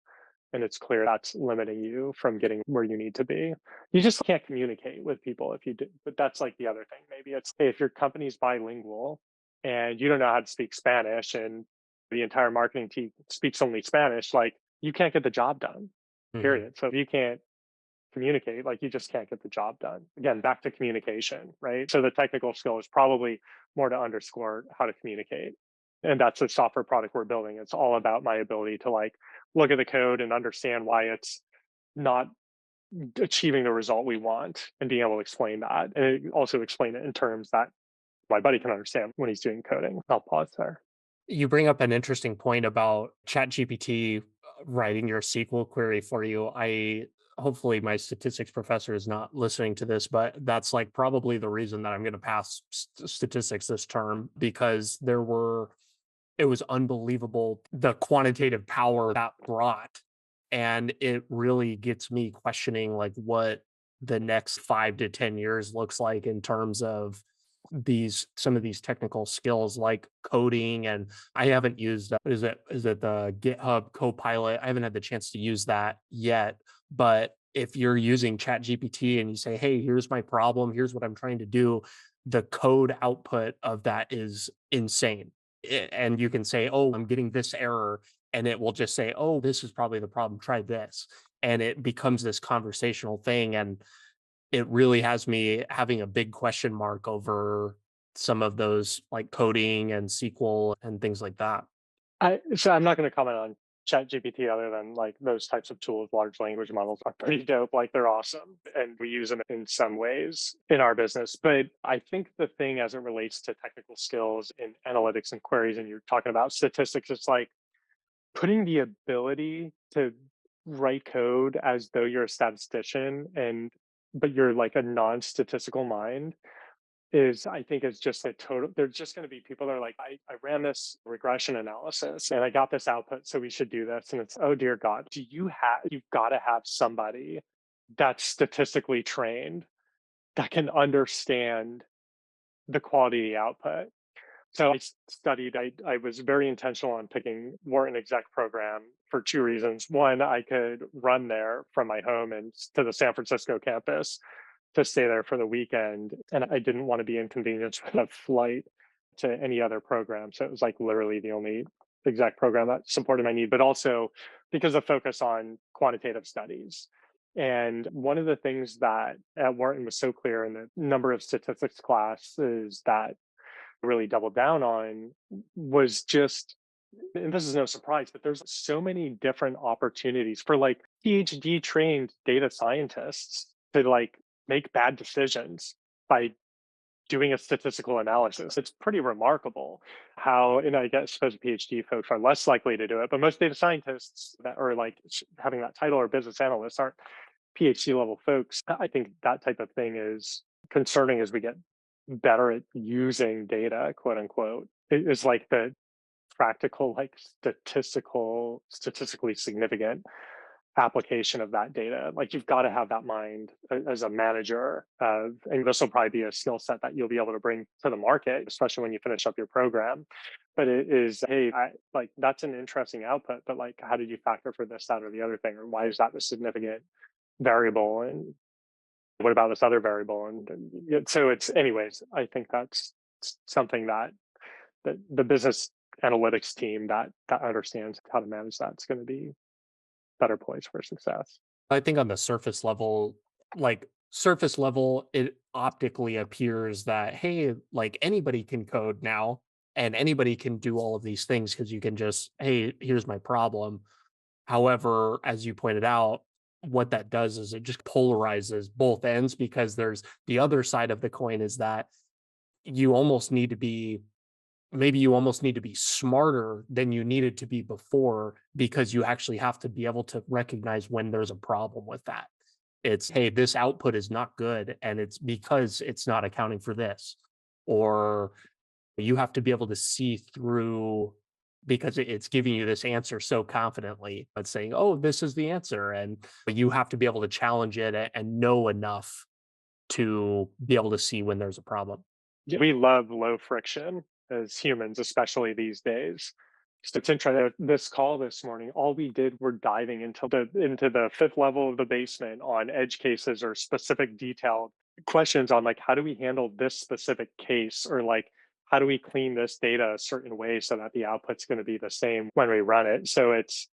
and it's clear that's limiting you from getting where you need to be. You just can't communicate with people if you do, but that's like the other thing. Maybe it's hey, if your company's bilingual and you don't know how to speak Spanish and the entire marketing team speaks only Spanish, like you can't get the job done, Mhm. period. So if you can't communicate, like you just can't get the job done. Again, back to communication, right? So the technical skill is probably more to underscore how to communicate. And that's the software product we're building. It's all about my ability to like look at the code and understand why it's not achieving the result we want and being able to explain that. And also explain it in terms that my buddy can understand when he's doing coding. I'll pause there. You bring up an interesting point about ChatGPT writing your SQL query for you. I hopefully my statistics professor is not listening to this, but that's like probably the reason that I'm going to pass statistics this term because it was unbelievable the quantitative power that brought. And it really gets me questioning like what the next 5 to 10 years looks like in terms of some of these technical skills like coding. And I haven't used is it the GitHub Copilot? I haven't had the chance to use that yet. But if you're using Chat GPT and you say, hey, here's my problem, here's what I'm trying to do, the code output of that is insane. And you can say, oh, I'm getting this error. And it will just say, oh, this is probably the problem. Try this. And it becomes this conversational thing. And it really has me having a big question mark over some of those like coding and SQL and things like that. So I'm not going to comment on ChatGPT, other than like those types of tools, large language models are pretty dope. Like they're awesome. And we use them in some ways in our business. But I think the thing as it relates to technical skills in analytics and queries, and you're talking about statistics, it's like putting the ability to write code as though you're a statistician but you're like a non-statistical mind is I think is just a total there's just going to be people that are like I ran this regression analysis and I got this output so we should do this and it's oh dear god you've got to have somebody that's statistically trained that can understand the quality of the output. So I was very intentional on picking Wharton exec program for two reasons. One, I could run there from my home and to the San Francisco campus to stay there for the weekend. And I didn't want to be inconvenienced with a flight to any other program. So it was like literally the only exec program that supported my need, but also because of focus on quantitative studies. And one of the things that at Wharton was so clear in the number of statistics classes that really doubled down on was just, and this is no surprise, but there's so many different opportunities for like PhD trained data scientists to like make bad decisions by doing a statistical analysis. It's pretty remarkable how, and I guess suppose PhD folks are less likely to do it, but most data scientists that are like having that title or business analysts aren't PhD level folks. I think that type of thing is concerning as we get better at using data, quote unquote. It is like the practical, like statistically significant application of that data. Like you've got to have that mind as a manager of, and this will probably be a skill set that you'll be able to bring to the market, especially when you finish up your program. But it is, hey, like that's an interesting output, but like, how did you factor for this, that, or the other thing? Or why is that a significant variable? And what about this other variable? And so it's, anyways, I think that's something that the business analytics team that understands how to manage that is going to be better poised for success. I think on the surface level, it optically appears that, hey, like anybody can code now and anybody can do all of these things because you can just, hey, here's my problem. However, as you pointed out, what that does is it just polarizes both ends because there's the other side of the coin is that you almost need to be maybe you almost need to be smarter than you needed to be before because you actually have to be able to recognize when there's a problem with that. It's, hey, this output is not good and it's because it's not accounting for this. Or you have to be able to see through because it's giving you this answer so confidently. It's saying, oh, this is the answer. And you have to be able to challenge it and know enough to be able to see when there's a problem. We love low friction as humans, especially these days. So it's interesting. This call this morning, all we did were diving into the fifth level of the basement on edge cases or specific detailed questions on like how do we handle this specific case or like how do we clean this data a certain way so that the output's going to be the same when we run it. So it's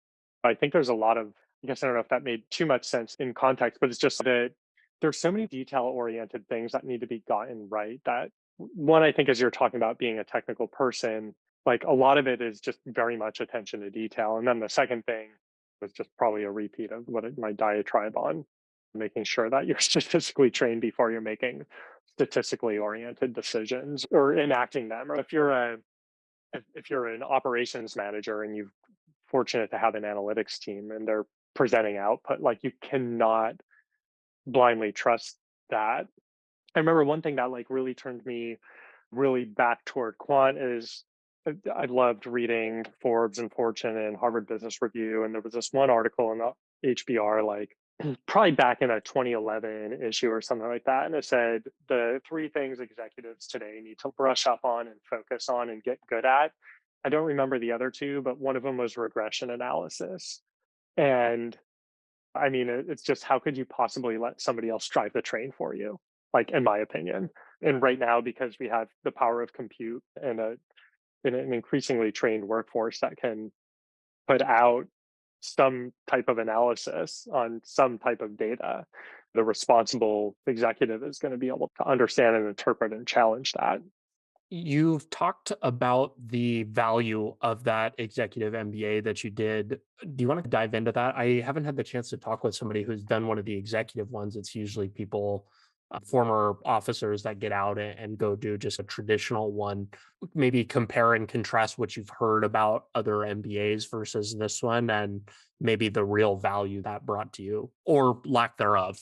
I think there's a lot of I guess I don't know if that made too much sense in context, but it's just that there's so many detail oriented things that need to be gotten right that one, I think, as you're talking about being a technical person, like a lot of it is just very much attention to detail. And then the second thing was just probably a repeat of my diatribe on making sure that you're statistically trained before you're making statistically oriented decisions or enacting them. Or if you're an operations manager and you're fortunate to have an analytics team and they're presenting output, like you cannot blindly trust that. I remember one thing that like really turned me really back toward quant is I loved reading Forbes and Fortune and Harvard Business Review. And there was this one article in the HBR, like probably back in a 2011 issue or something like that. And it said the three things executives today need to brush up on and focus on and get good at. I don't remember the other two, but one of them was regression analysis. And I mean, it's just how could you possibly let somebody else drive the train for you? Like, in my opinion. And right now, because we have the power of compute and an increasingly trained workforce that can put out some type of analysis on some type of data, the responsible executive is going to be able to understand and interpret and challenge that. You've talked about the value of that executive MBA that you did. Do you want to dive into that? I haven't had the chance to talk with somebody who's done one of the executive ones. It's usually people, former officers that get out and go do just a traditional one. Maybe compare and contrast what you've heard about other MBAs versus this one and maybe the real value that brought to you or lack thereof.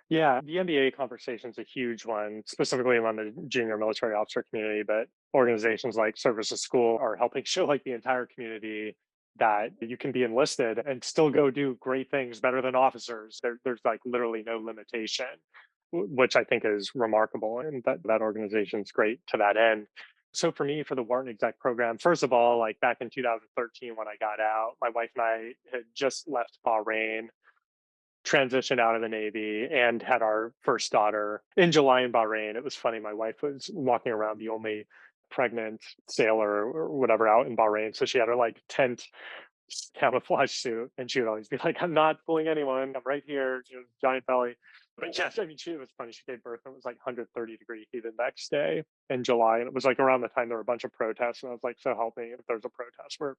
Yeah, the MBA conversation is a huge one, specifically among the junior military officer community, but organizations like Services School are helping show like the entire community that you can be enlisted and still go do great things better than officers. There's like literally no limitation, which I think is remarkable. And that organization's great to that end. So for me, for the Wharton exec program, first of all, like back in 2013 when I got out, my wife and I had just left Bahrain, transitioned out of the Navy, and had our first daughter in July in Bahrain. It was funny. My wife was walking around the only pregnant sailor or whatever out in Bahrain. So she had her like tent camouflage suit, and she would always be like, "I'm not fooling anyone. I'm right here." Giant belly. But yes, I mean, she was funny. She gave birth, and it was like 130-degree heat the next day in July, and it was like around the time there were a bunch of protests, and I was like, "So help me! If there's a protest, we're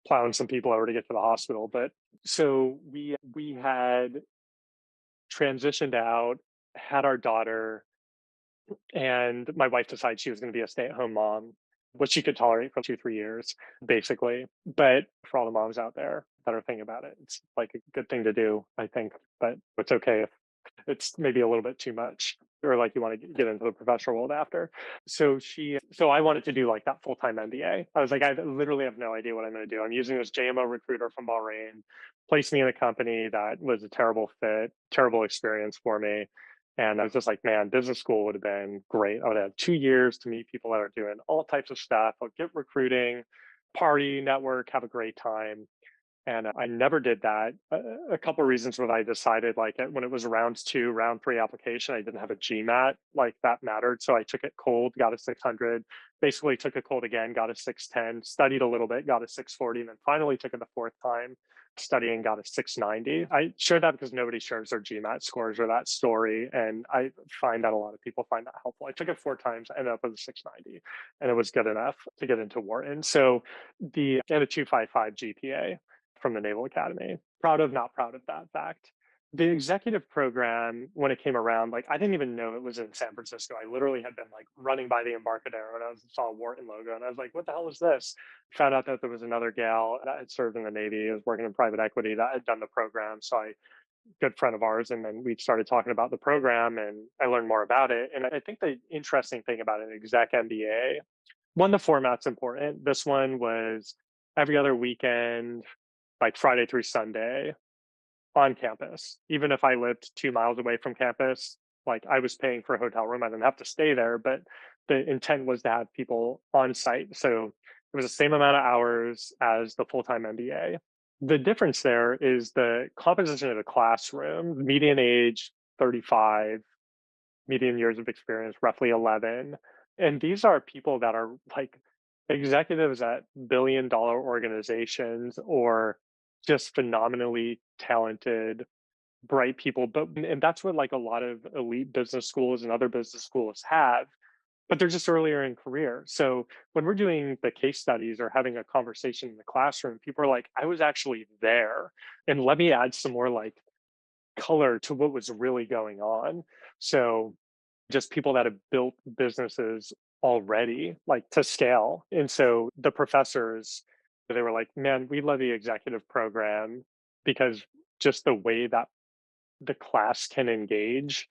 plowing some people over to get to the hospital." But so we had transitioned out, had our daughter, and my wife decided she was going to be a stay-at-home mom, which she could tolerate for 2 3 years basically. But for all the moms out there that are thinking about it, it's like a good thing to do, I think. But it's okay if it's maybe a little bit too much, or like you want to get into the professional world after. So I wanted to do like that full-time MBA. I was like, I literally have no idea what I'm going to do. I'm using this JMO recruiter from Bahrain, placed me in a company that was a terrible fit, terrible experience for me. And I was just like, man, business school would have been great. I would have 2 years to meet people that are doing all types of stuff. I'll get recruiting, party, network, have a great time. And I never did that. A couple of reasons when I decided, like when it was round two, round three application, I didn't have a GMAT, like that mattered. So I took it cold, got a 600, basically took it cold again, got a 610, studied a little bit, got a 640, and then finally took it the fourth time, studying, got a 690. I share that because nobody shares their GMAT scores or that story. And I find that a lot of people find that helpful. I took it 4 times, ended up with a 690, and it was good enough to get into Wharton. So and a 255 GPA from the Naval Academy. Proud of, not proud of that fact. The executive program, when it came around, like I didn't even know it was in San Francisco. I literally had been like running by the Embarcadero and I saw a Wharton logo and I was like, what the hell is this? Found out that there was another gal that had served in the Navy, was working in private equity, that had done the program. So good friend of ours, and then we started talking about the program and I learned more about it. And I think the interesting thing about an exec MBA, one, the format's important. This one was every other weekend, like Friday through Sunday on campus. Even if I lived 2 miles away from campus, like I was paying for a hotel room. I didn't have to stay there, but the intent was to have people on site. So it was the same amount of hours as the full-time MBA. The difference there is the composition of the classroom, median age 35, median years of experience roughly 11. And these are people that are like executives at billion-dollar organizations or just phenomenally talented, bright people. But and that's what like a lot of elite business schools and other business schools have, but they're just earlier in career. So when we're doing the case studies or having a conversation in the classroom, people are like, I was actually there. And let me add some more like color to what was really going on. So just people that have built businesses already, like to scale. And so the professors, they were like, man, we love the executive program because just the way that the class can engage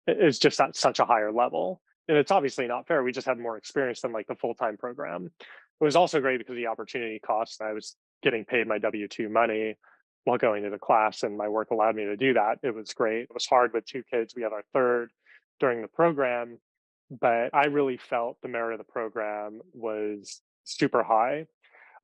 is just at such a higher level. And it's obviously not fair. We just had more experience than like the full-time program. It was also great because the opportunity cost, I was getting paid my W-2 money while going to the class, and my work allowed me to do that. It was great. It was hard with 2 kids. We had our third during the program, but I really felt the merit of the program was super high.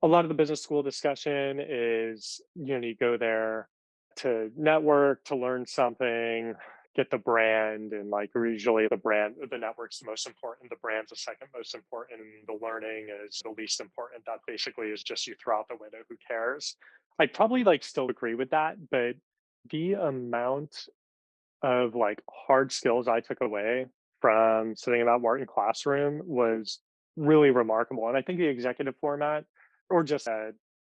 A lot of the business school discussion is, you go there to network, to learn something, get the brand, and like usually the network's the most important, the brand's the second most important, and the learning is the least important. That basically is just you throw out the window, who cares? I probably like still agree with that, but the amount of like hard skills I took away from sitting in that Martin classroom was really remarkable. And I think the executive format, or just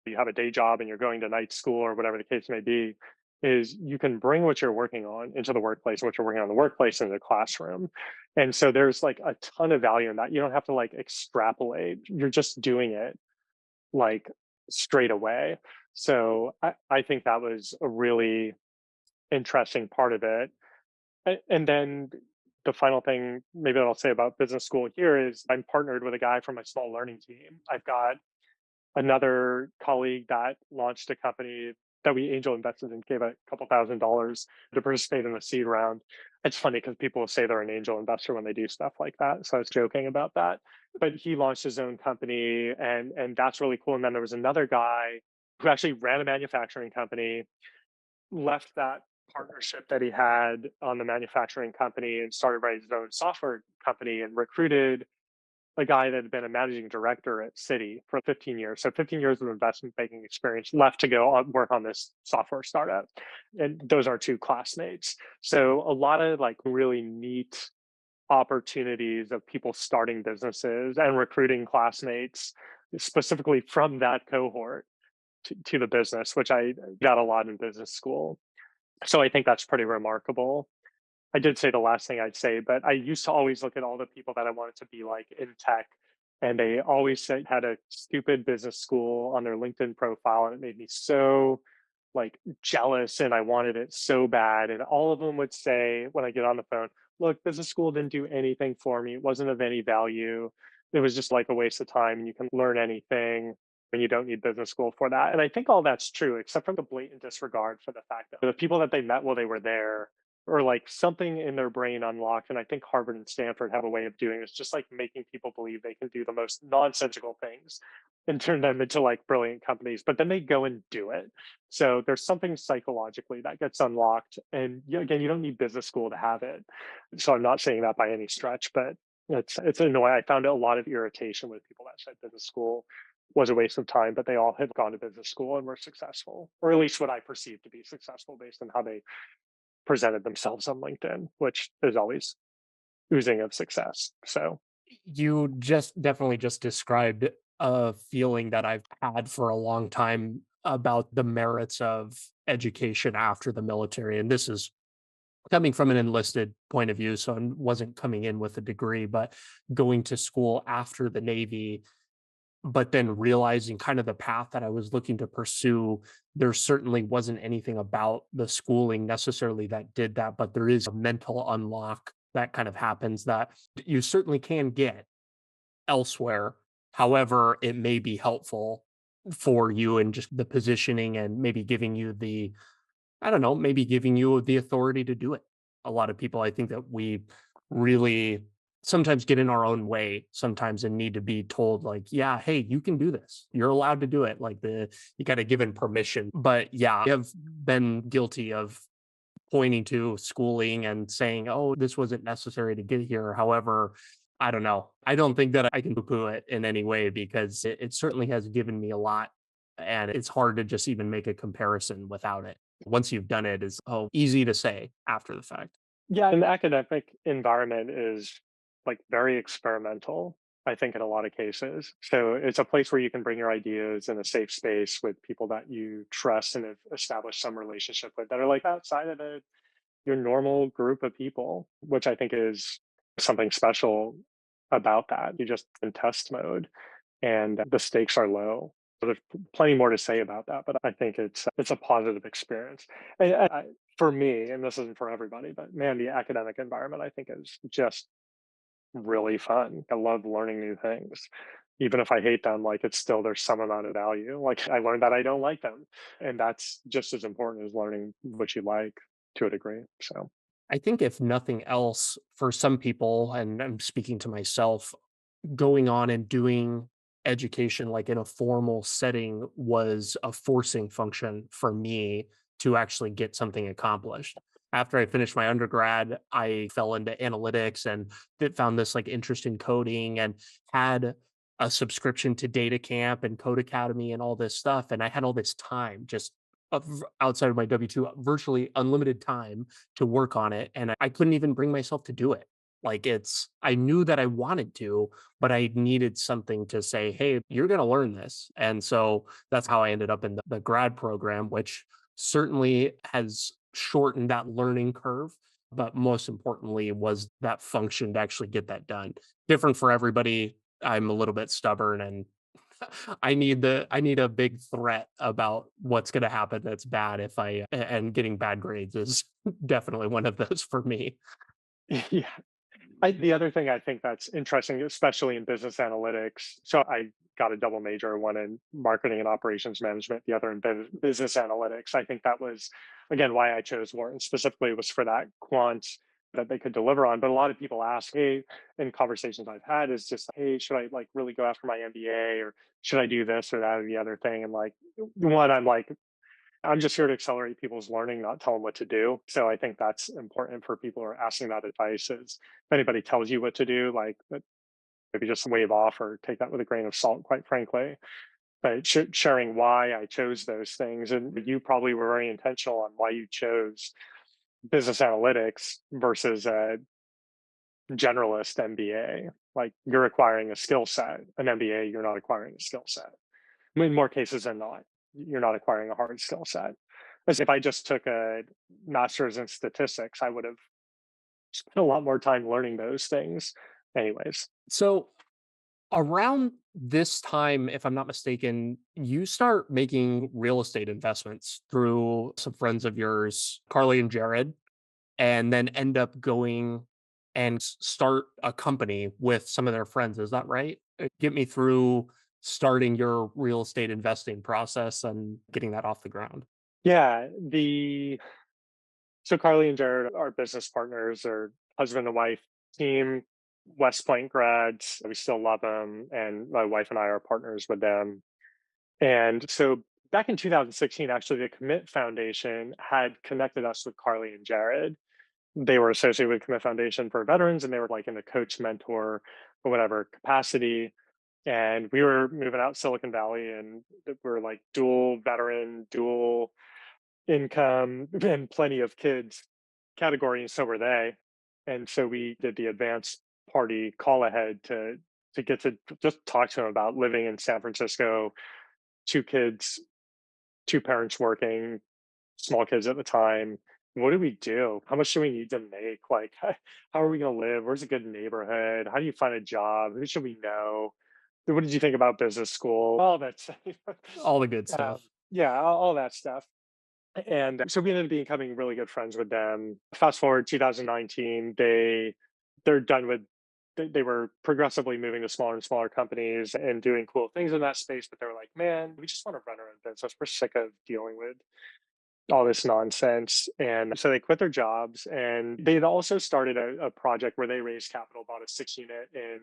you have a day job and you're going to night school or whatever the case may be, is you can bring what you're working on into the workplace, what you're working on in the workplace into the classroom. And so there's like a ton of value in that. You don't have to like extrapolate. You're just doing it like straight away. So I think that was a really interesting part of it. And then the final thing maybe that I'll say about business school here is I'm partnered with a guy from my small learning team. I've got another colleague that launched a company that we angel invested in, gave a couple $1,000s to participate in the seed round. It's funny because people say they're an angel investor when they do stuff like that. So I was joking about that. But he launched his own company and that's really cool. And then there was another guy who actually ran a manufacturing company, left that partnership that he had on the manufacturing company and started writing his own software company and recruited a guy that had been a managing director at Citi for 15 years. So 15 years of investment banking experience, left to go work on this software startup. And those are two classmates. So a lot of like really neat opportunities of people starting businesses and recruiting classmates specifically from that cohort to the business, which I got a lot in business school. So I think that's pretty remarkable. I did say the last thing I'd say, but I used to always look at all the people that I wanted to be like in tech, and they always said had a stupid business school on their LinkedIn profile, and it made me so like jealous, and I wanted it so bad. And all of them would say when I get on the phone, "Look, business school didn't do anything for me. It wasn't of any value. It was just like a waste of time, and you can learn anything." And you don't need business school for that. And I think all that's true, except for the blatant disregard for the fact that the people that they met while they were there or like something in their brain unlocked. And I think Harvard and Stanford have a way of doing this, just like making people believe they can do the most nonsensical things and turn them into like brilliant companies, but then they go and do it. So there's something psychologically that gets unlocked. And again, you don't need business school to have it. So I'm not saying that by any stretch, but it's annoying. I found a lot of irritation with people that said business school was a waste of time, but they all had gone to business school and were successful, or at least what I perceived to be successful based on how they presented themselves on LinkedIn, which is always oozing of success. So You just definitely just described a feeling that I've had for a long time about the merits of education after the military. And this is coming from an enlisted point of view. So I wasn't coming in with a degree, but going to school after the Navy, but then realizing kind of the path that I was looking to pursue, there certainly wasn't anything about the schooling necessarily that did that, but there is a mental unlock that kind of happens that you certainly can get elsewhere. However, it may be helpful for you and just the positioning and maybe giving you the, I don't know, maybe giving you the authority to do it. A lot of people, I think that we really sometimes get in our own way sometimes and need to be told like, yeah, hey, you can do this. You're allowed to do it. Like you got to given permission. But yeah, I have been guilty of pointing to schooling and saying, oh, this wasn't necessary to get here. However, I don't know. I don't think that I can poo-poo it in any way because it certainly has given me a lot. And it's hard to just even make a comparison without it. Once you've done it, is easy to say after the fact. yeah, and the academic environment is like very experimental, I think, in a lot of cases. So it's a place where you can bring your ideas in a safe space with people that you trust and have established some relationship with that are like outside of your normal group of people, which I think is something special about that. You're just in test mode and the stakes are low. So there's plenty more to say about that, but I think it's a positive experience. For me, and this isn't for everybody, but man, the academic environment I think is just really fun. I love learning new things. Even if I hate them, like it's still there's some amount of value. Like I learned that I don't like them. And that's just as important as learning what you like to a degree. So I think if nothing else, for some people, and I'm speaking to myself, going on and doing education like in a formal setting was a forcing function for me to actually get something accomplished. After I finished my undergrad, I fell into analytics and found this like interest in coding and had a subscription to Data Camp and Code Academy and all this stuff. And I had all this time just outside of my W 2, virtually unlimited time to work on it. And I couldn't even bring myself to do it Like I knew that I wanted to, but I needed something to say, hey, you're going to learn this. And so that's how I ended up in the grad program, which certainly has shortened that learning curve. But most importantly, was that function to actually get that done. Different for everybody. I'm a little bit stubborn and I need a big threat about what's going to happen that's bad if and getting bad grades is definitely one of those for me. Yeah. The other thing I think that's interesting, especially in business analytics. So I got a double major, one in marketing and operations management, the other in business analytics. I think that was, again, why I chose Wharton specifically was for that quant that they could deliver on. But a lot of people ask, hey, in conversations I've had, is just, hey, should I like really go after my MBA or should I do this or that or the other thing? And like, one, I'm just here to accelerate people's learning, not tell them what to do. So I think that's important for people who are asking that advice is if anybody tells you what to do, like maybe just wave off or take that with a grain of salt, quite frankly. But sharing why I chose those things. And you probably were very intentional on why you chose business analytics versus a generalist MBA. Like you're acquiring a skill set. An MBA, you're not acquiring a skill set. In more cases than not, you're not acquiring a hard skill set. As if I just took a master's in statistics, I would have spent a lot more time learning those things. Anyways, So around this time, if I'm not mistaken, you start making real estate investments through some friends of yours, Carly and Jared, and then end up going and start a company with some of their friends. Is that right? Get me through starting your real estate investing process and getting that off the ground. yeah, the so Carly and Jared are business partners, or husband and wife team, West Point grads. We still love them, and my wife and I are partners with them. And so back in 2016, actually, the Commit Foundation had connected us with Carly and Jared. They were associated with Commit Foundation for veterans, and they were like in the coach, mentor, or whatever capacity. And we were moving out Silicon Valley, and we're like dual veteran, dual income, and plenty of kids category, and so were they. And so we did the advanced party call ahead to get to just talk to them about living in San Francisco, two kids, two parents working, small kids at the time. What do we do? How much do we need to make? Like, how are we going to live? Where's a good neighborhood? How do you find a job? Who should we know? What did you think about business school? All that stuff. All the good stuff. Yeah, all that stuff. And so we ended up becoming really good friends with them. Fast forward 2019, they're done with they were progressively moving to smaller and smaller companies and doing cool things in that space, but they were like, man, we just want to run our own business. We're sick of dealing with all this nonsense. And so they quit their jobs, and they had also started a project where they raised capital, bought a 6 unit in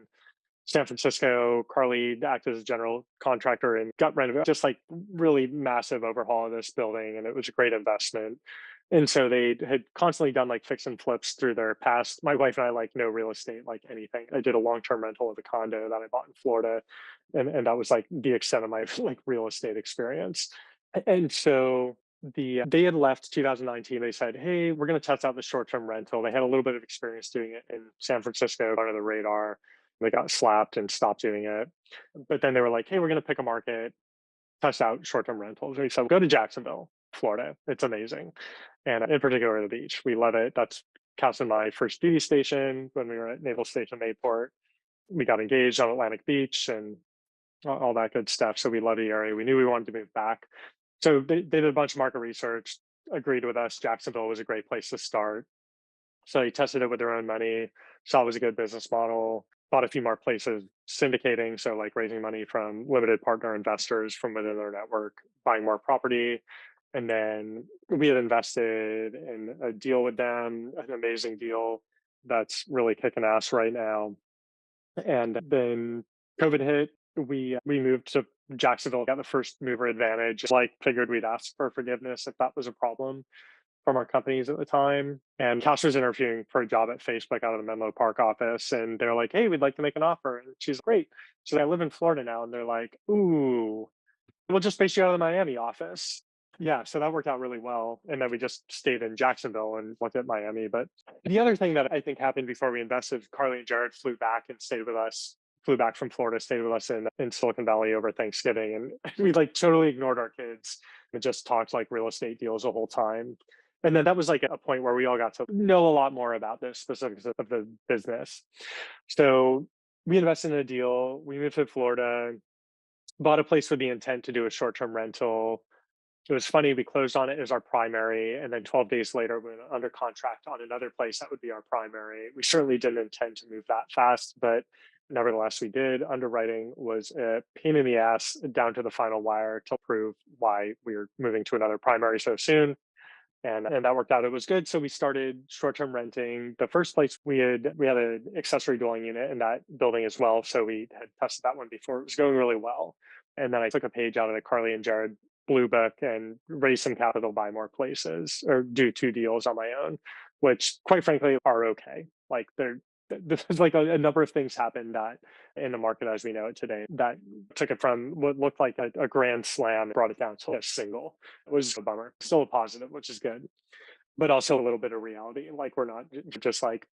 San Francisco. Carly acted as a general contractor and got renovated, just like really massive overhaul of this building. And it was a great investment. And so they had constantly done like fix and flips through their past. My wife and I like no real estate, like anything. I did a long-term rental of a condo that I bought in Florida. And that was like the extent of my like real estate experience. And so they had left 2019. They said, hey, we're going to test out the short-term rental. They had a little bit of experience doing it in San Francisco under the radar. They got slapped and stopped doing it. But then they were like, hey, we're going to pick a market, test out short-term rentals. And we said, go to Jacksonville, Florida. It's amazing. And in particular, the beach. We love it. That's Cass and my first duty station when we were at Naval Station Mayport. We got engaged on Atlantic Beach and all that good stuff. So we love the area. We knew we wanted to move back. So they did a bunch of market research, agreed with us. Jacksonville was a great place to start. So they tested it with their own money, saw it was a good business model, bought a few more places syndicating. So like raising money from limited partner investors from within their network, buying more property. And then we had invested in a deal with them, an amazing deal that's really kicking ass right now. And then COVID hit. We moved to Jacksonville, got the first mover advantage. Like figured we'd ask for forgiveness if that was a problem from our companies at the time. And Cass was interviewing for a job at Facebook out of the Menlo Park office. And they're like, hey, we'd like to make an offer. And she's great. She's like, I live in Florida now. And they're like, ooh, we'll just base you out of the Miami office. Yeah, so that worked out really well. And then we just stayed in Jacksonville and looked at Miami. But the other thing that I think happened before we invested, Carly and Jared flew back and stayed with us, flew back from Florida, stayed with us in Silicon Valley over Thanksgiving. And we like totally ignored our kids and just talked like real estate deals the whole time. And then that was like a point where we all got to know a lot more about the specifics of the business. So we invested in a deal. We moved to Florida, bought a place with the intent to do a short-term rental. It was funny, we closed on it as our primary, and then 12 days later, we went under contract on another place that would be our primary. We certainly didn't intend to move that fast, but nevertheless, we did. Underwriting was a pain in the ass down to the final wire to prove why we were moving to another primary so soon. And that worked out. It was good. So we started short-term renting. The first place we had an accessory dwelling unit in that building as well. So we had tested that one before. It was going really well. And then I took a page out of the Carly and Jared Blue Book and raised some capital, buy more places or do two deals on my own, which quite frankly are okay. Like there's like a number of things happened that in the market as we know it today that took it from what looked like a grand slam, brought it down to a single. It was a bummer. Still a positive, which is good, but also a little bit of reality. Like we're not just like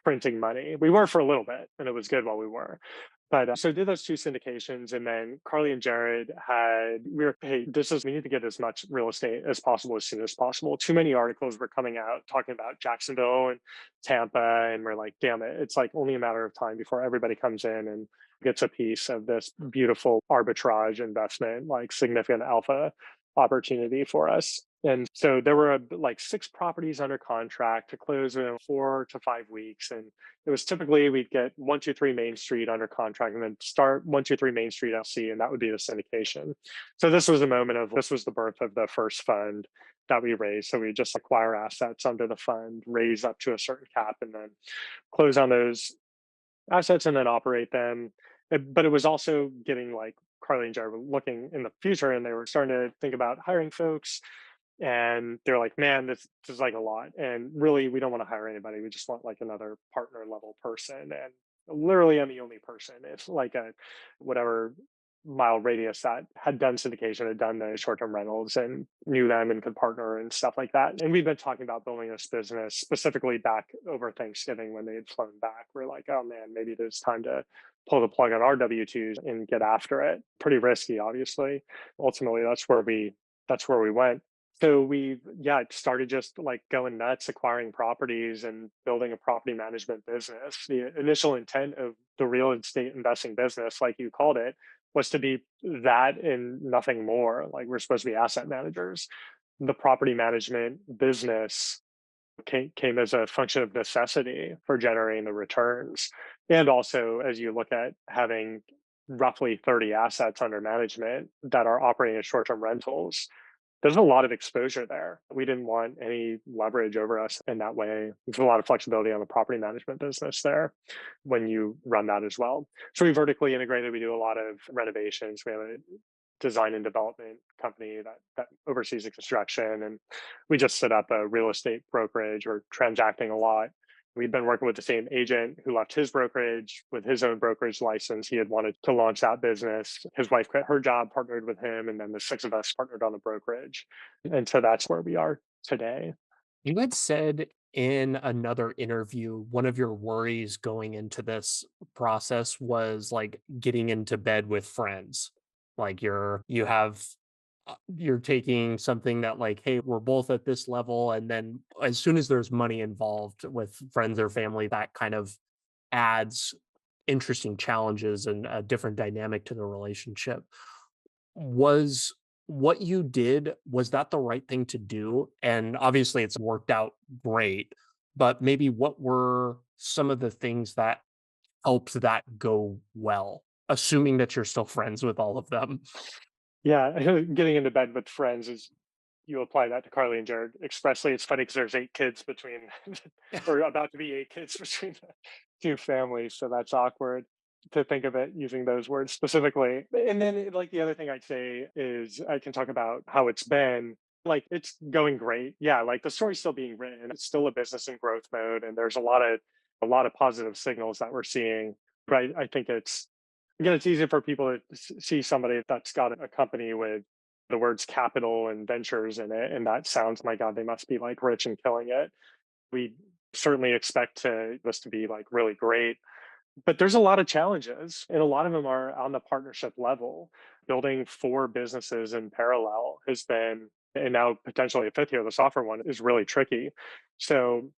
printing money. We were for a little bit, and it was good while we were. But so did those two syndications, and then Carly and Jared had we were hey, we need to get as much real estate as possible as soon as possible. Too many articles were coming out talking about Jacksonville and Tampa, and we're like, damn it, it's like only a matter of time before everybody comes in and gets a piece of this beautiful arbitrage investment, like significant alpha opportunity for us. And so there were like 6 properties under contract to close in 4 to 5 weeks. And it was typically we'd get 123 Main Street under contract and then start 123 Main Street LC, and that would be the syndication. So this was this was the birth of the first fund that we raised. So we just acquire assets under the fund, raise up to a certain cap, and then close on those assets and then operate them. But it was also getting like Carly and Jared were looking in the future and they were starting to think about hiring folks. And they're like, man, this is like a lot. And really, we don't want to hire anybody. We just want like another partner level person. And literally, I'm the only person. It's like a whatever mile radius that had done syndication, had done the short term rentals and knew them and could partner and stuff like that. And we've been talking about building this business specifically back over Thanksgiving when they had flown back. We're like, oh man, maybe there's time to pull the plug on our W-2s and get after it. Pretty risky, obviously. Ultimately, that's where we went. So we, yeah, started just like going nuts, acquiring properties and building a property management business. The initial intent of the real estate investing business, like you called it, was to be that and nothing more. Like we're supposed to be asset managers. The property management business came as a function of necessity for generating the returns. And also, as you look at having roughly 30 assets under management that are operating as short-term rentals, there's a lot of exposure there. We didn't want any leverage over us in that way. There's a lot of flexibility on the property management business there when you run that as well. So we vertically integrated. We do a lot of renovations. We have a design and development company that oversees the construction. And we just set up a real estate brokerage. We're transacting a lot. We'd been working with the same agent who left his brokerage with his own brokerage license. He had wanted to launch that business. His wife quit her job, partnered with him, and then the 6 of us partnered on the brokerage. And so that's where we are today. You had said in another interview, one of your worries going into this process was like getting into bed with friends. Like you're taking something that like, hey, we're both at this level. And then as soon as there's money involved with friends or family, that kind of adds interesting challenges and a different dynamic to the relationship. Was what you did, was that the right thing to do? And obviously it's worked out great, but maybe what were some of the things that helped that go well, assuming that you're still friends with all of them? Yeah, getting into bed with friends is you apply that to Carly and Jared expressly. It's funny because there's 8 kids between, or about to be 8 kids between the 2 families. So that's awkward to think of it using those words specifically. And then, like, the other thing I'd say is I can talk about how it's been. Like, it's going great. Yeah, like the story's still being written. It's still a business in growth mode. And there's a lot of positive signals that we're seeing. But I think it's, again, it's easy for people to see somebody that's got a company with the words capital and ventures in it. And that sounds, my God, they must be like rich and killing it. We certainly expect this to be like really great. But there's a lot of challenges, and a lot of them are on the partnership level. Building four businesses in parallel has been, and now potentially a fifth here, the software one is really tricky. So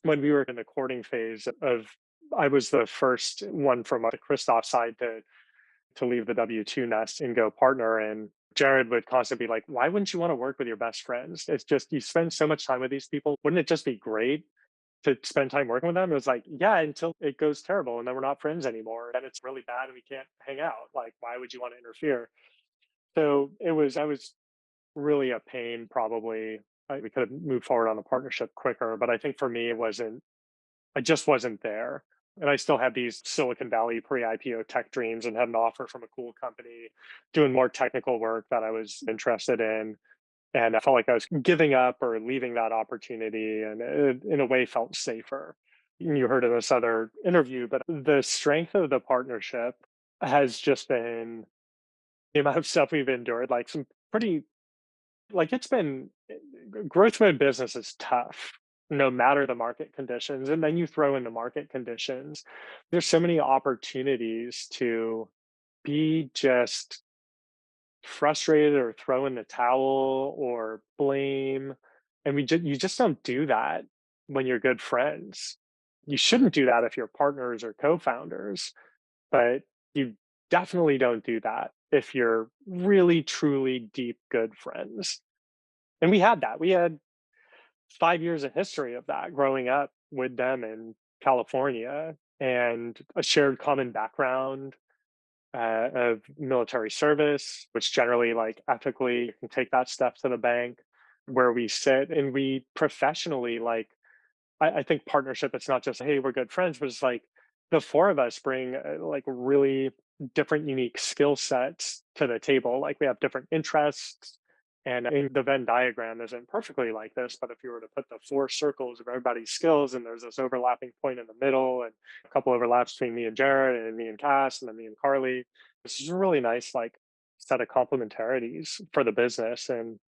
when we were in the courting phase of, I was the first one from the Kristoff side to leave the W-2 nest and go partner. And Jared would constantly be like, why wouldn't you want to work with your best friends? It's just, you spend so much time with these people. Wouldn't it just be great to spend time working with them? It was like, yeah, until it goes terrible and then we're not friends anymore. And it's really bad and we can't hang out. Like, why would you want to interfere? So I was really a pain probably. We could have moved forward on the partnership quicker, but I think for me, I just wasn't there. And I still had these Silicon Valley pre-IPO tech dreams and had an offer from a cool company doing more technical work that I was interested in. And I felt like I was giving up or leaving that opportunity, and it, in a way, felt safer. You heard of this other interview, but the strength of the partnership has just been the amount of stuff we've endured, like some pretty, like it's been, growth mode business is tough no matter the market conditions. And then you throw in the market conditions, there's so many opportunities to be just frustrated or throw in the towel or blame. And you just don't do that when you're good friends. You shouldn't do that if you're partners or co-founders, but you definitely don't do that if you're really, truly deep, good friends. And we had that. We had 5 years of history of that growing up with them in California and a shared common background of military service, which generally, like ethically, you can take that stuff to the bank. Where we sit and we professionally, like, I think partnership, it's not just, hey, we're good friends, but it's like the four of us bring like really different, unique skill sets to the table. Like we have different interests. And I mean, the Venn diagram isn't perfectly like this, but if you were to put the four circles of everybody's skills and there's this overlapping point in the middle and a couple overlaps between me and Jared and me and Cass and then me and Carly, this is a really nice like set of complementarities for the business. And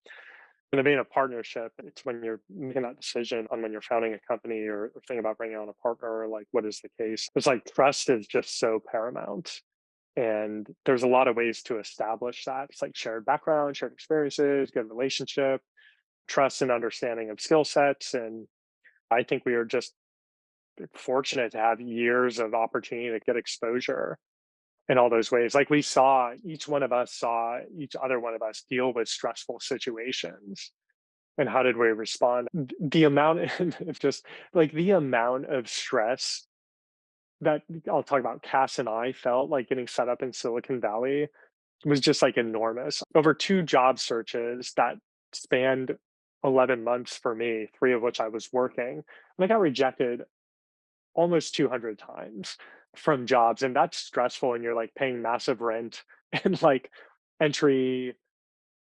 being a partnership, it's when you're making that decision on when you're founding a company or thinking about bringing on a partner, like what is the case? It's like trust is just so paramount. And there's a lot of ways to establish that. It's like shared background, shared experiences, good relationship, trust and understanding of skill sets. And I think we are just fortunate to have years of opportunity to get exposure in all those ways. Like each one of us saw each other one of us deal with stressful situations. And how did we respond? The amount of just like the amount of stress that I'll talk about Cass and I felt like getting set up in Silicon Valley was just like enormous. Over two job searches that spanned 11 months for me, three of which I was working, and I got rejected almost 200 times from jobs. And that's stressful. And you're like paying massive rent and like entry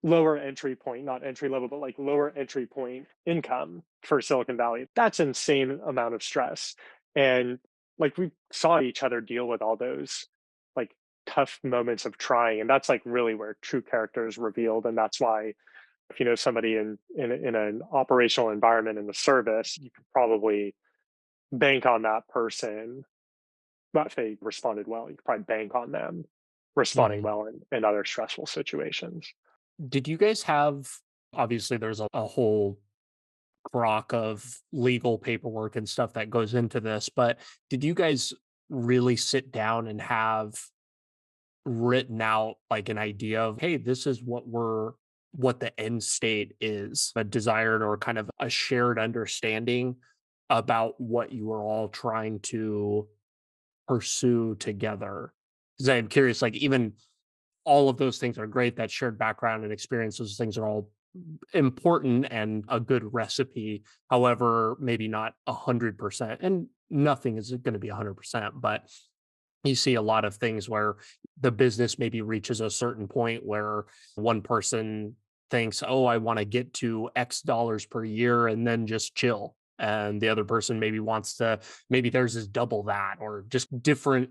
lower entry point, not entry level, but like lower entry point income for Silicon Valley. That's insane amount of stress. And like we saw each other deal with all those like tough moments of trying. And that's like really where true character is revealed. And that's why if you know somebody in an operational environment in the service, you could probably bank on that person. But if they responded well, you could probably bank on them responding Mhm. well in other stressful situations. Did you guys have, obviously there's a whole grok of legal paperwork and stuff that goes into this, but did you guys really sit down and have written out like an idea of, hey, this is what the end state is, a desired or kind of a shared understanding about what you are all trying to pursue together? Because I'm curious, like even all of those things are great. That shared background and experience, those things are all important and a good recipe. However, maybe not 100%. And nothing is going to be 100%, but you see a lot of things where the business maybe reaches a certain point where one person thinks, oh, I want to get to X dollars per year and then just chill. And the other person maybe wants to, maybe theirs is double that or just different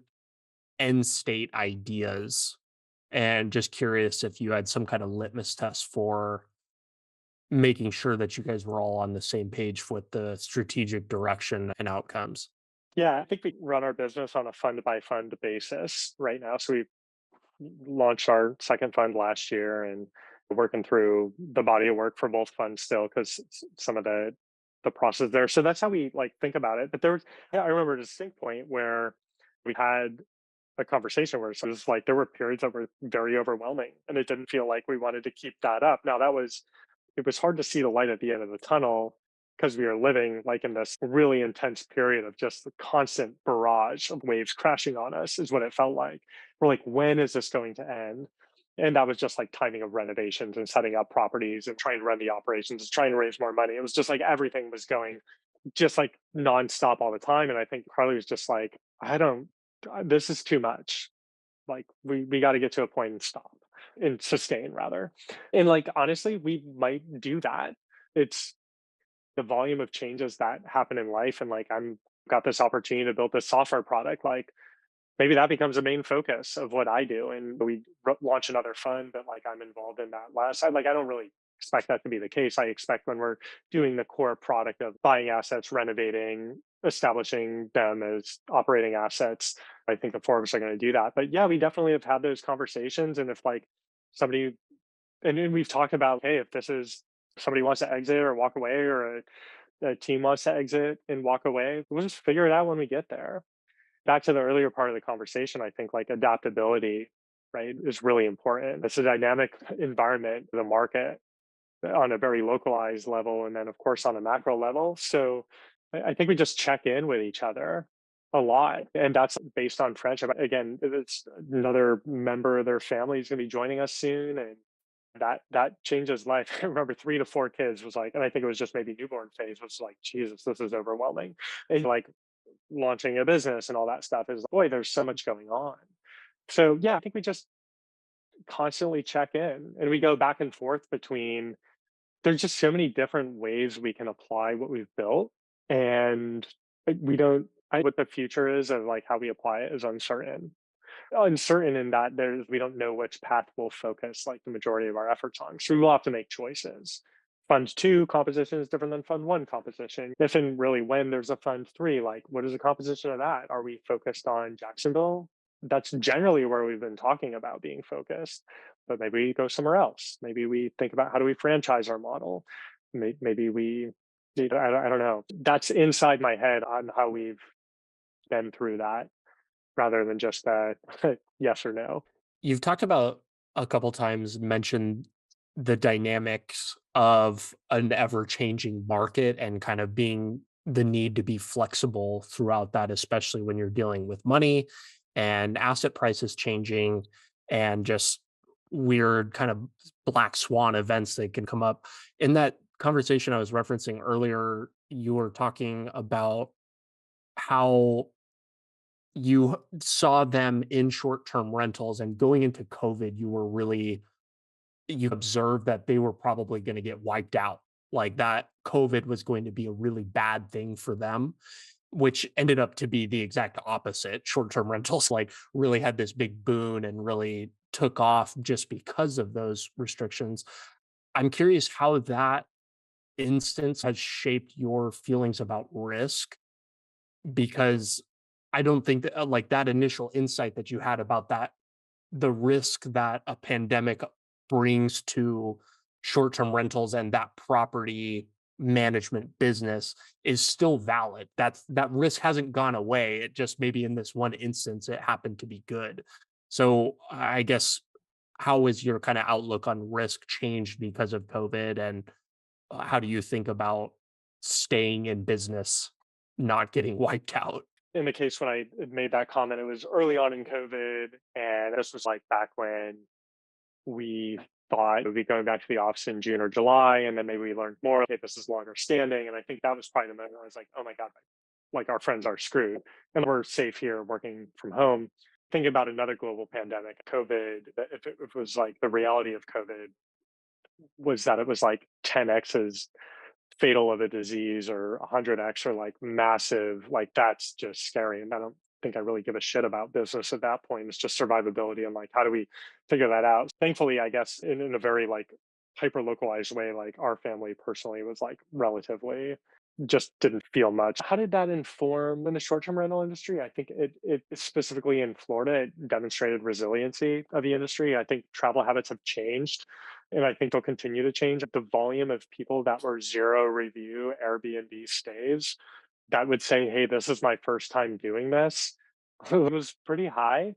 end state ideas. And just curious if you had some kind of litmus test for making sure that you guys were all on the same page with the strategic direction and outcomes. Yeah, I think we run our business on a fund by fund basis right now. So we launched our second fund last year and working through the body of work for both funds still because some of the process there. So that's how we like think about it. But there was, yeah, I remember a distinct point where we had a conversation where it was like there were periods that were very overwhelming and it didn't feel like we wanted to keep that up. Now that was it was hard to see the light at the end of the tunnel because we were living like in this really intense period of just the constant barrage of waves crashing on us is what it felt like. We're like, when is this going to end? And that was just like timing of renovations and setting up properties and trying to run the operations, trying to raise more money. It was just like everything was going just like nonstop all the time. And I think Carly was just like, I don't, this is too much. Like we got to get to a point and stop and sustain rather. And like honestly, we might do that. It's the volume of changes that happen in life, and like I'm got this opportunity to build this software product. Like maybe that becomes a main focus of what I do, and we launch another fund, but like I'm involved in that less. I don't really expect that to be the case. I expect when we're doing the core product of buying assets, renovating, establishing them as operating assets, I think the four of us are going to do that. But yeah, we definitely have had those conversations, and if like somebody and then we've talked about, hey, if this is somebody wants to exit or walk away, or a team wants to exit and walk away, we'll just figure it out when we get there. Back to the earlier part of the conversation, I think like adaptability, right, is really important. It's a dynamic environment, the market on a very localized level, and then of course on a macro level. So I think we just check in with each other a lot, and that's based on friendship. Again, it's another member of their family is going to be joining us soon, and that changes life. I remember 3 to 4 kids was like, and I think it was just maybe newborn phase was like, Jesus, this is overwhelming. And like launching a business and all that stuff is, boy, there's so much going on. So yeah, I think we just constantly check in and we go back and forth between, there's just so many different ways we can apply what we've built. And we don't, what the future is of like how we apply it is uncertain in that there's we don't know which path we'll focus like the majority of our efforts on. So we will have to make choices. Fund two composition is different than fund one composition. If and really when there's a fund three, like what is the composition of that? Are we focused on Jacksonville? That's generally where we've been talking about being focused. But maybe we go somewhere else. Maybe we think about how do we franchise our model. Maybe we, I don't know. That's inside my head on how we've been through that rather than just a yes or no. You've talked about a couple times mentioned the dynamics of an ever-changing market and kind of being the need to be flexible throughout that, especially when you're dealing with money and asset prices changing and just weird kind of black swan events that can come up. In that conversation I was referencing earlier, you were talking about how you saw them in short-term rentals, and going into COVID, you observed that they were probably gonna get wiped out, like, that COVID was going to be a really bad thing for them, which ended up to be the exact opposite. Short-term rentals, like, really had this big boon and really took off just because of those restrictions. I'm curious how that instance has shaped your feelings about risk, because I don't think that, like, that initial insight that you had about that, the risk that a pandemic brings to short-term rentals and that property management business is still valid. That risk hasn't gone away. It just maybe in this one instance it happened to be good. So I guess how is your kind of outlook on risk changed because of COVID, and how do you think about staying in business, not getting wiped out? In the case when I had made that comment, it was early on in COVID, and this was like back when we thought we'd be going back to the office in June or July, and then maybe we learned more. Okay, this is longer standing, and I think that was probably the moment I was like, "Oh my god, like our friends are screwed, and we're safe here working from home." Thinking about another global pandemic, COVID. If it was like the reality of COVID was that it was like 10x as fatal of a disease or 100x or like massive, like that's just scary. And I don't think I really give a shit about business at that point. It's just survivability and like, how do we figure that out? Thankfully, I guess in a very like hyper localized way, like our family personally was like relatively just didn't feel much. How did that inform in the short-term rental industry? I think it specifically in Florida, it demonstrated resiliency of the industry. I think travel habits have changed, and I think they'll continue to change. The volume of people that were zero review Airbnb stays that would say, "Hey, this is my first time doing this," was pretty high.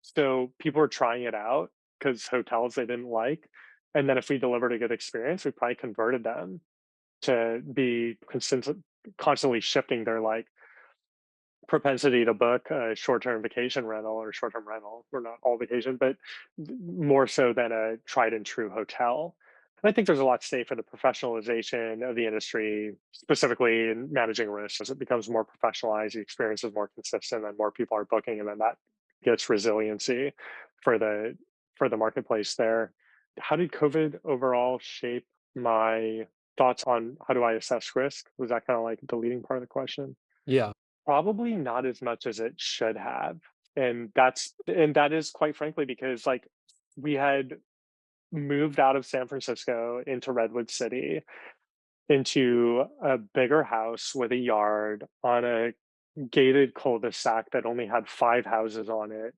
So people were trying it out because hotels they didn't like, and then if we delivered a good experience, we probably converted them to be constantly shifting their like propensity to book a short-term vacation rental or short-term rental, or not all vacation, but more so than a tried and true hotel. And I think there's a lot to say for the professionalization of the industry, specifically in managing risks. As it becomes more professionalized, the experience is more consistent, and more people are booking, and then that gets resiliency for the marketplace there. How did COVID overall shape my thoughts on how do I assess risk? Was that kind of like the leading part of the question? Yeah. Probably not as much as it should have. And that is quite frankly because like we had moved out of San Francisco into Redwood City into a bigger house with a yard on a gated cul-de-sac that only had 5 houses on it.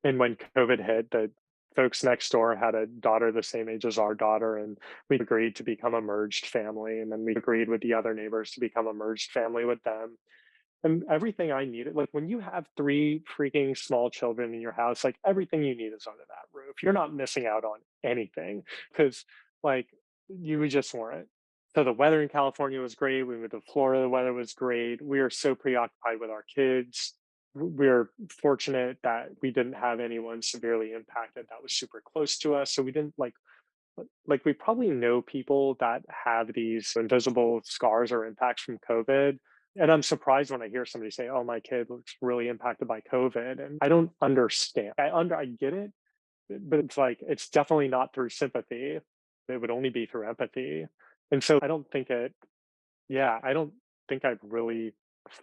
And when COVID hit, the folks next door had a daughter the same age as our daughter, and we agreed to become a merged family. And then we agreed with the other neighbors to become a merged family with them. And everything I needed, like when you have three freaking small children in your house, like everything you need is under that roof. You're not missing out on anything because like you just weren't. So the weather in California was great. We moved to Florida, the weather was great. We were so preoccupied with our kids. We're fortunate that we didn't have anyone severely impacted that was super close to us. So we didn't like we probably know people that have these invisible scars or impacts from COVID. And I'm surprised when I hear somebody say, "Oh, my kid looks really impacted by COVID." And I don't understand. I get it, but it's like it's definitely not through sympathy. It would only be through empathy. And so I don't think it yeah, I don't think I've really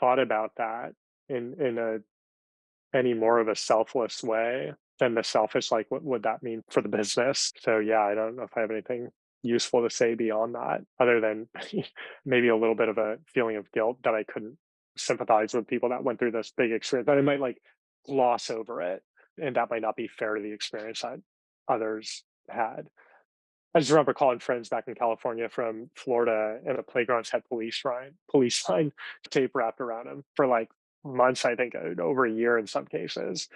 thought about that in a any more of a selfless way than the selfish, like what would that mean for the business? So yeah, I don't know if I have anything useful to say beyond that, other than maybe a little bit of a feeling of guilt that I couldn't sympathize with people that went through this big experience, that I might like gloss over it. And that might not be fair to the experience that others had. I just remember calling friends back in California from Florida, and the playgrounds had police sign tape wrapped around them for like months. I think over a year in some cases.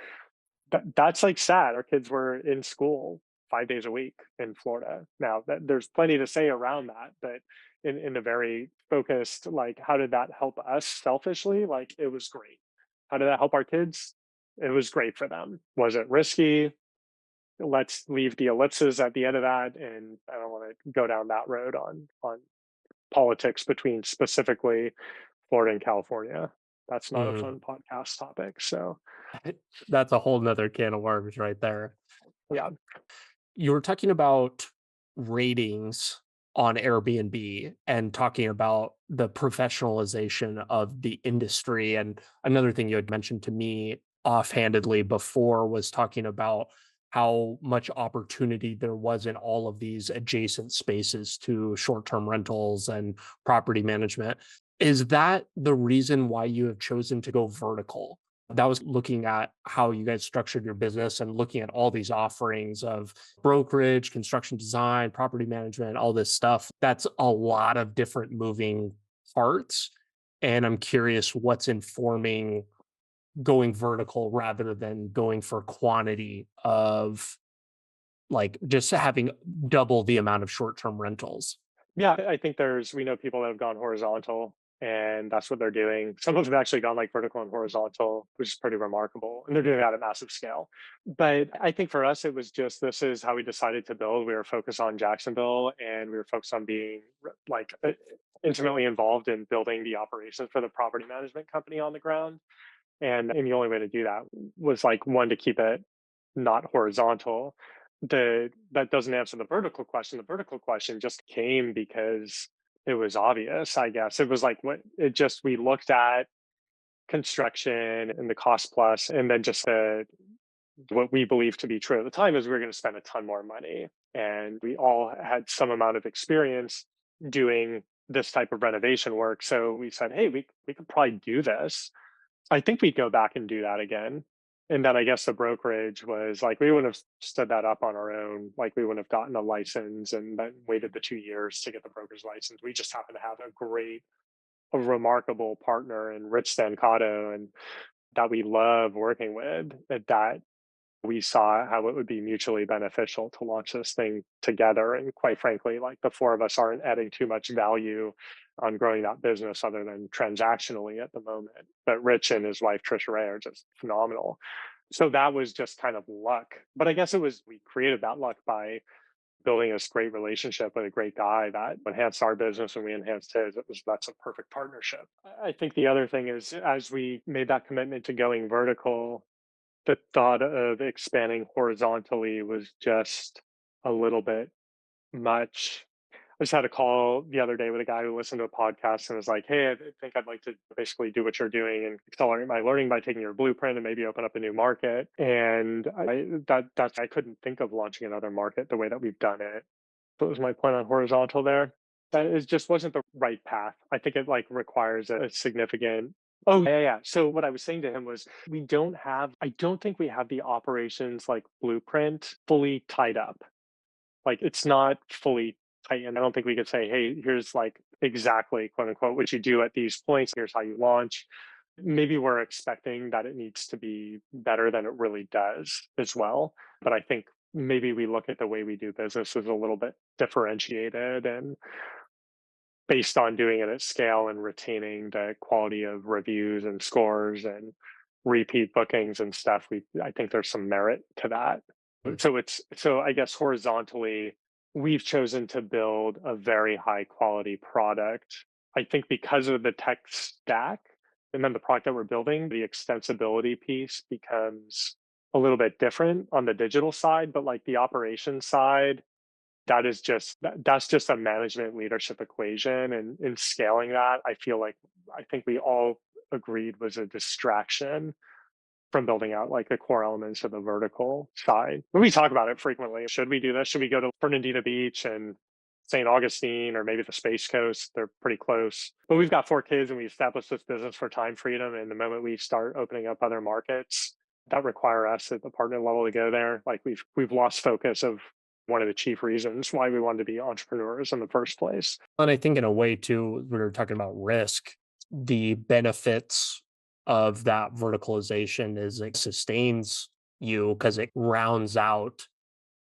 That's like sad. Our kids were in school 5 days a week in Florida. Now, there's plenty to say around that, but in a very focused, like, how did that help us selfishly? Like, it was great. How did that help our kids? It was great for them. Was it risky? Let's leave the ellipses at the end of that, and I don't want to go down that road on politics between specifically Florida and California. That's not a Mhm. fun podcast topic. So That's a whole nother can of worms right there. yeah, You were talking about ratings on Airbnb and talking about the professionalization of the industry. And another thing you had mentioned to me offhandedly before was talking about how much opportunity there was in all of these adjacent spaces to short-term rentals and property management. Is that the reason why you have chosen to go vertical? That was looking at how you guys structured your business and looking at all these offerings of brokerage, construction design, property management, all this stuff. That's a lot of different moving parts. And I'm curious what's informing going vertical rather than going for quantity of like just having double the amount of short-term rentals. yeah, I think we know people that have gone horizontal, and that's what they're doing. Some of them have actually gone like vertical and horizontal, which is pretty remarkable. And they're doing that at massive scale. But I think for us, it was just this is how we decided to build. We were focused on Jacksonville, and we were focused on being like intimately involved in building the operations for the property management company on the ground. And the only way to do that was like one, to keep it not horizontal. That doesn't answer the vertical question. The vertical question just came because it was obvious, I guess. It was like what it just we looked at construction and the cost plus, and then just what we believe to be true at the time is we were going to spend a ton more money. And we all had some amount of experience doing this type of renovation work. So we said, hey, we could probably do this. I think we'd go back and do that again. And then I guess the brokerage was like, we wouldn't have stood that up on our own. Like we wouldn't have gotten a license and then waited the 2 years to get the broker's license. We just happened to have a remarkable partner in Rich Stancato and that we love working with, that we saw how it would be mutually beneficial to launch this thing together. And quite frankly, like the four of us aren't adding too much value on growing that business other than transactionally at the moment. But Rich and his wife, Trisha Ray, are just phenomenal. So that was just kind of luck. But I guess we created that luck by building this great relationship with a great guy that enhanced our business and we enhanced his. That's a perfect partnership. I think the other thing is, as we made that commitment to going vertical, the thought of expanding horizontally was just a little bit much. I just had a call the other day with a guy who listened to a podcast and was like, hey, I think I'd like to basically do what you're doing and accelerate my learning by taking your blueprint and maybe open up a new market. And I couldn't think of launching another market the way that we've done it. So it was my point on horizontal there. That is just wasn't the right path. I think it like requires a significant. Oh, yeah, yeah. So what I was saying to him was I don't think we have the operations like blueprint fully tied up. Like it's not fully tight. And I don't think we could say, hey, here's like exactly quote unquote what you do at these points. Here's how you launch. Maybe we're expecting that it needs to be better than it really does as well. But I think maybe we look at the way we do business as a little bit differentiated and based on doing it at scale and retaining the quality of reviews and scores and repeat bookings and stuff. I think there's some merit to that. So I guess horizontally, we've chosen to build a very high quality product. I think because of the tech stack and then the product that we're building, the extensibility piece becomes a little bit different on the digital side, but like the operations side, that's just a management leadership equation. And in scaling that, I think we all agreed was a distraction from building out like the core elements of the vertical side. We talk about it frequently. Should we do this? Should we go to Fernandina Beach and St. Augustine or maybe the Space Coast? They're pretty close. But we've got 4 kids and we established this business for time freedom. And the moment we start opening up other markets that require us at the partner level to go there, like we've lost focus of one of the chief reasons why we wanted to be entrepreneurs in the first place. And I think in a way too, we were talking about risk, the benefits of that verticalization is it sustains you because it rounds out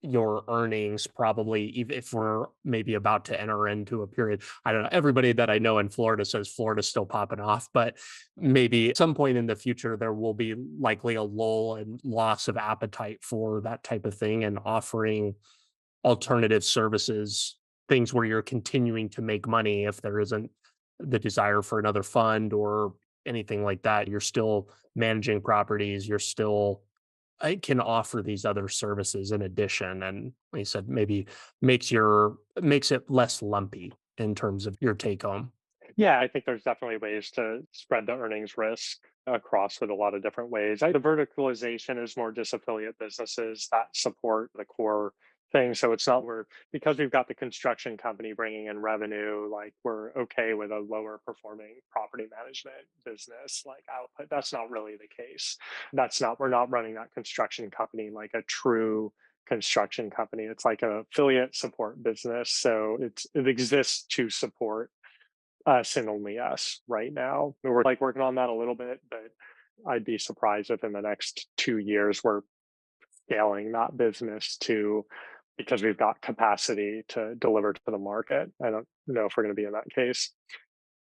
your earnings probably even if we're maybe about to enter into a period. I don't know. Everybody that I know in Florida says Florida's still popping off, but maybe at some point in the future, there will be likely a lull and loss of appetite for that type of thing and offering alternative services, things where you're continuing to make money if there isn't the desire for another fund or anything like that. You're still managing properties, you're still I can offer these other services in addition. And like I said, maybe makes it less lumpy in terms of your take home. Yeah, I think there's definitely ways to spread the earnings risk across with a lot of different ways. The verticalization is more disaffiliate businesses that support the core thing. So it's not because we've got the construction company bringing in revenue, like we're okay with a lower performing property management business like output. That's not really the case. We're not running that construction company like a true construction company. It's like an affiliate support business. So it exists to support us and only us right now. We're like working on that a little bit, but I'd be surprised if in the next 2 years we're scaling that business because we've got capacity to deliver to the market. I don't know if we're going to be in that case.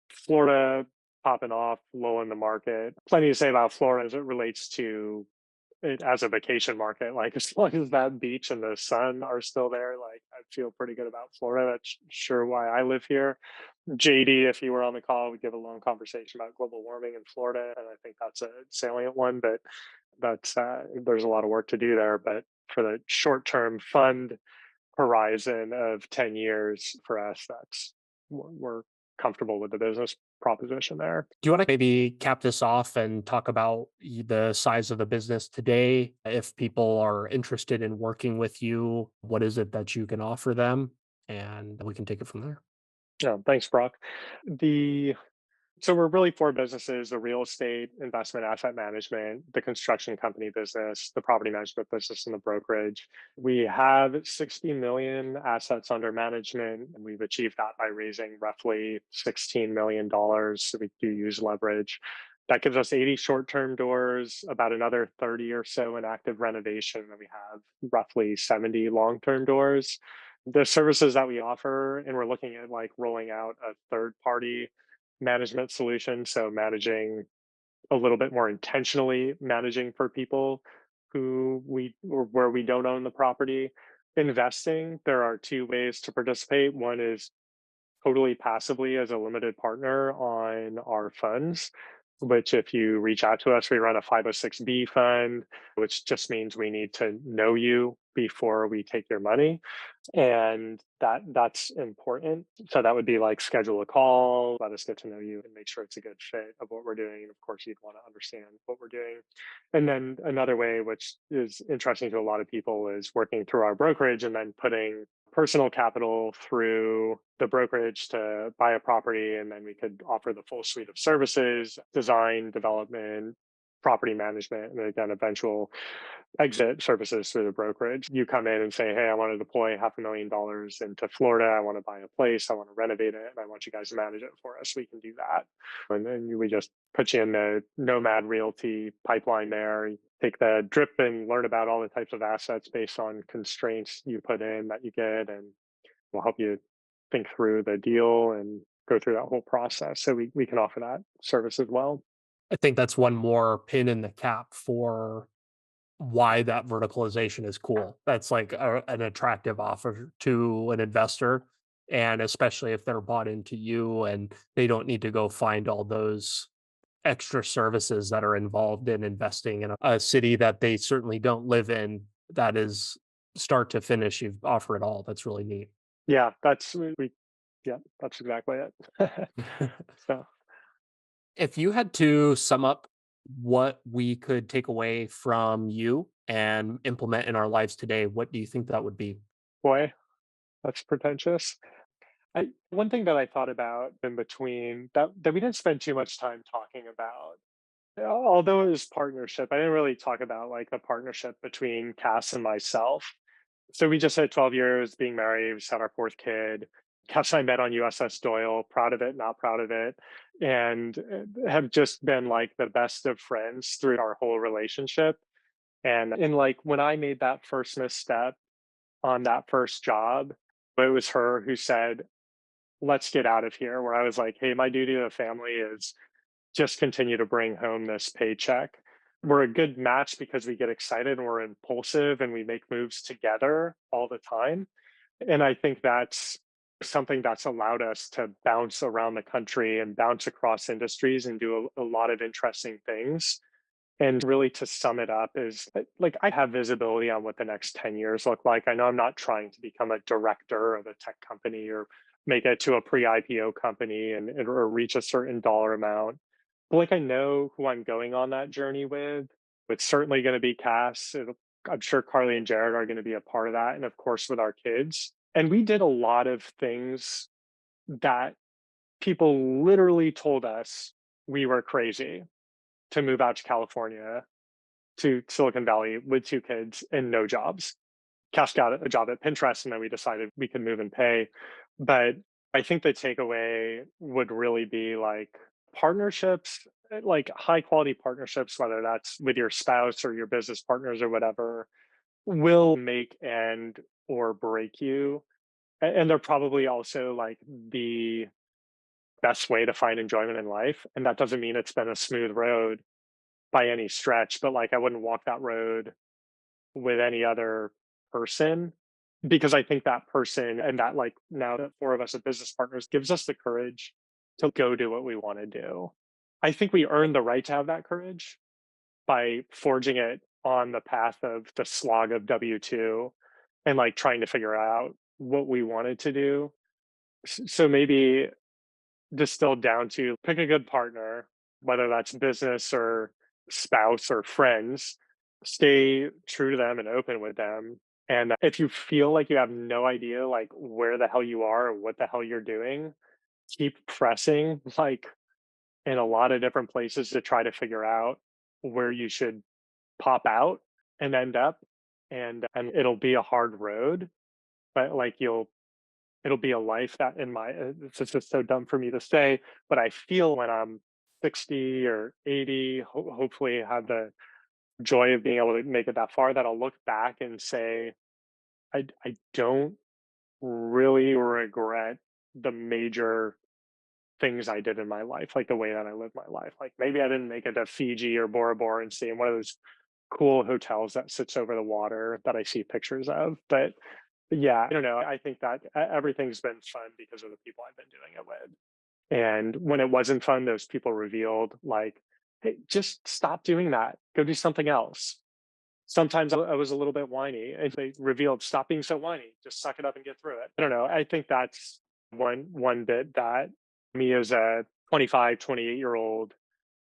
Florida popping off, low in the market. Plenty to say about Florida as it relates to it as a vacation market. Like as long as that beach and the sun are still there, like I feel pretty good about Florida. That's sure why I live here. JD, if you were on the call, would give a long conversation about global warming in Florida, and I think that's a salient one. But there's a lot of work to do there. But for the short-term fund horizon of 10 years for us, we're comfortable with the business proposition there. Do you want to maybe cap this off and talk about the size of the business today? If people are interested in working with you, what is it that you can offer them? And we can take it from there. Yeah, thanks, Brock. The So we're really four businesses: the real estate, investment, asset management, the construction company business, the property management business, and the brokerage. We have 60 million assets under management, and we've achieved that by raising roughly $16 million. So we do use leverage. That gives us 80 short-term doors, about another 30 or so in active renovation, and we have roughly 70 long-term doors. The services that we offer, and we're looking at like rolling out a third-party management solution. So managing a little bit more intentionally, managing for people or where we don't own the property. Investing, there are two ways to participate. One is totally passively as a limited partner on our funds, which if you reach out to us, we run a 506B fund, which just means we need to know you before we take your money. And that's important. So that would be like schedule a call, let us get to know you and make sure it's a good fit of what we're doing. And of course, you'd want to understand what we're doing. And then another way, which is interesting to a lot of people, is working through our brokerage and then putting personal capital through the brokerage to buy a property. And then we could offer the full suite of services: design, development, property management, and again, eventual exit services through the brokerage. You come in and say, hey, I want to deploy $500,000 into Florida. I want to buy a place. I want to renovate it. And I want you guys to manage it for us. We can do that. And then we just put you in the Nomad Realty pipeline there. You take the drip and learn about all the types of assets based on constraints you put in that you get. And we'll help you think through the deal and go through that whole process. So we can offer that service as well. I think that's one more pin in the cap for why that verticalization is cool. That's like an attractive offer to an investor. And especially if they're bought into you and they don't need to go find all those extra services that are involved in investing in a city that they certainly don't live in. That is start to finish. You offer it all. That's really neat. Yeah, that's exactly it. So If you had to sum up what we could take away from you and implement in our lives today, what do you think that would be? boy, that's pretentious. One thing that I thought about in between that we didn't spend too much time talking about, although it was partnership, I didn't really talk about like the partnership between Cass and myself. So we just had 12 years being married. We just had our fourth kid. Cass and I met on USS Doyle, proud of it, not proud of it, and have just been like the best of friends through our whole relationship. And in like when I made that first misstep on that first job, it was her who said, let's get out of here. Where I was like, hey, my duty to the family is just continue to bring home this paycheck. We're a good match because we get excited and we're impulsive and we make moves together all the time. And I think that's something that's allowed us to bounce around the country and bounce across industries and do a lot of interesting things. And really, to sum it up, is like I have visibility on what the next 10 years look like. I know I'm not trying to become a director of a tech company or make it to a pre-IPO company or reach a certain dollar amount. But like I know who I'm going on that journey with. It's certainly going to be Cass. I'm sure Carly and Jared are going to be a part of that. And of course, with our kids. And we did a lot of things that people literally told us we were crazy to move out to California, to Silicon Valley with two kids and no jobs. Cass got a job at Pinterest, and then we decided we could move and pay. But I think the takeaway would really be like partnerships, like high quality partnerships, whether that's with your spouse or your business partners or whatever, will make and or break you. And they're probably also like the best way to find enjoyment in life. And that doesn't mean it's been a smooth road by any stretch, but like I wouldn't walk that road with any other person, because I think that person and that, like, now the four of us as business partners, gives us the courage to go do what we want to do. I think we earn the right to have that courage by forging it on the path of the slog of W2 and like trying to figure out what we wanted to do. So maybe distilled down to pick a good partner, whether that's business or spouse or friends, stay true to them and open with them. And if you feel like you have no idea like where the hell you are or what the hell you're doing, keep pressing like in a lot of different places to try to figure out where you should pop out and end up. And it'll be a hard road, but like it'll be a life that in my it's just so dumb for me to say, but I feel when I'm 60 or 80, hopefully have the joy of being able to make it that far, that I'll look back and say, I don't really regret the major things I did in my life, like the way that I lived my life. Like maybe I didn't make it to Fiji or Bora Bora and stay in one of those cool hotels that sits over the water that I see pictures of. But yeah, I don't know. I think that everything's been fun because of the people I've been doing it with. And when it wasn't fun, those people revealed, like, hey, just stop doing that. Go do something else. Sometimes I was a little bit whiny and they revealed, stop being so whiny. Just suck it up and get through it. I don't know. I think that's one bit that me as a 25, 28-year-old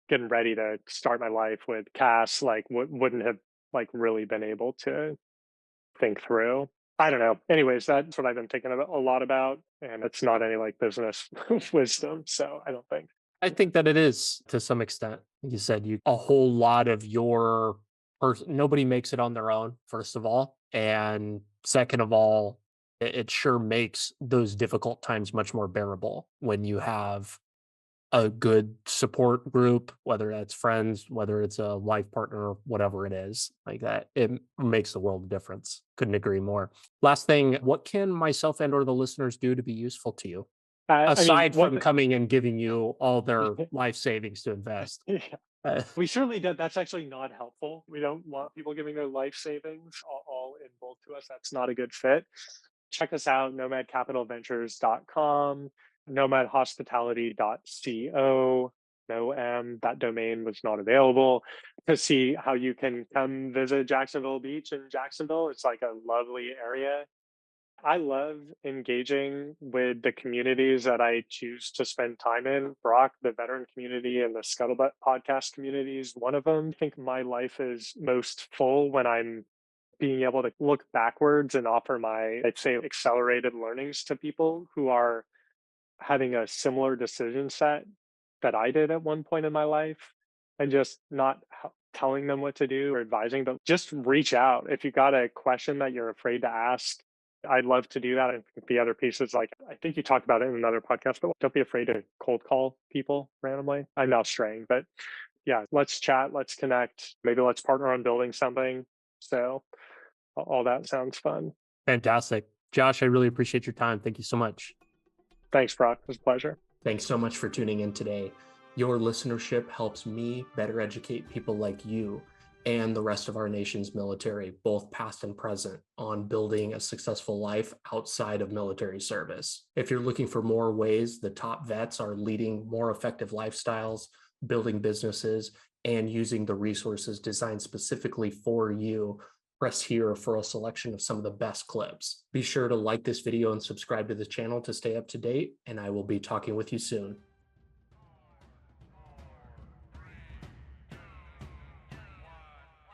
getting ready to start my life with Cass, like wouldn't have like really been able to think through. I don't know. Anyways, that's what I've been thinking about, a lot about, and it's not any like business wisdom. So I don't think. I think that it is to some extent. You said you a whole lot of your nobody makes it on their own, first of all. And second of all, it sure makes those difficult times much more bearable when you have a good support group, whether that's friends, whether it's a life partner, whatever it is, like that. It makes the world a difference. Couldn't agree more. Last thing, what can myself and or the listeners do to be useful to you? I mean, Aside from coming and giving you all their life savings to invest. yeah, Uh, we certainly did. That's actually not helpful. We don't want people giving their life savings all in bulk to us. That's not a good fit. Check us out, nomadcapitalventures.com, nomadhospitality.co. No M, that domain was not available, to see how you can come visit Jacksonville Beach in Jacksonville. It's like a lovely area. I love engaging with the communities that I choose to spend time in. Brock, the veteran community and the Scuttlebutt podcast community is one of them. I think my life is most full when I'm being able to look backwards and offer my, I'd say, accelerated learnings to people who are having a similar decision set that I did at one point in my life, and just not telling them what to do or advising, but just reach out. If you got a question that you're afraid to ask, I'd love to do that. And the other piece is like, I think you talked about it in another podcast, but don't be afraid to cold call people randomly. I'm now straying, but yeah, let's chat, let's connect. Maybe let's partner on building something. So all that sounds fun. Fantastic. Josh, I really appreciate your time. Thank you so much. Thanks, Brock. It was a pleasure. Thanks so much for tuning in today. Your listenership helps me better educate people like you and the rest of our nation's military, both past and present, on building a successful life outside of military service. If you're looking for more ways the top vets are leading more effective lifestyles, building businesses, and using the resources designed specifically for you, press here for a selection of some of the best clips. Be sure to like this video and subscribe to the channel to stay up to date, and I will be talking with you soon.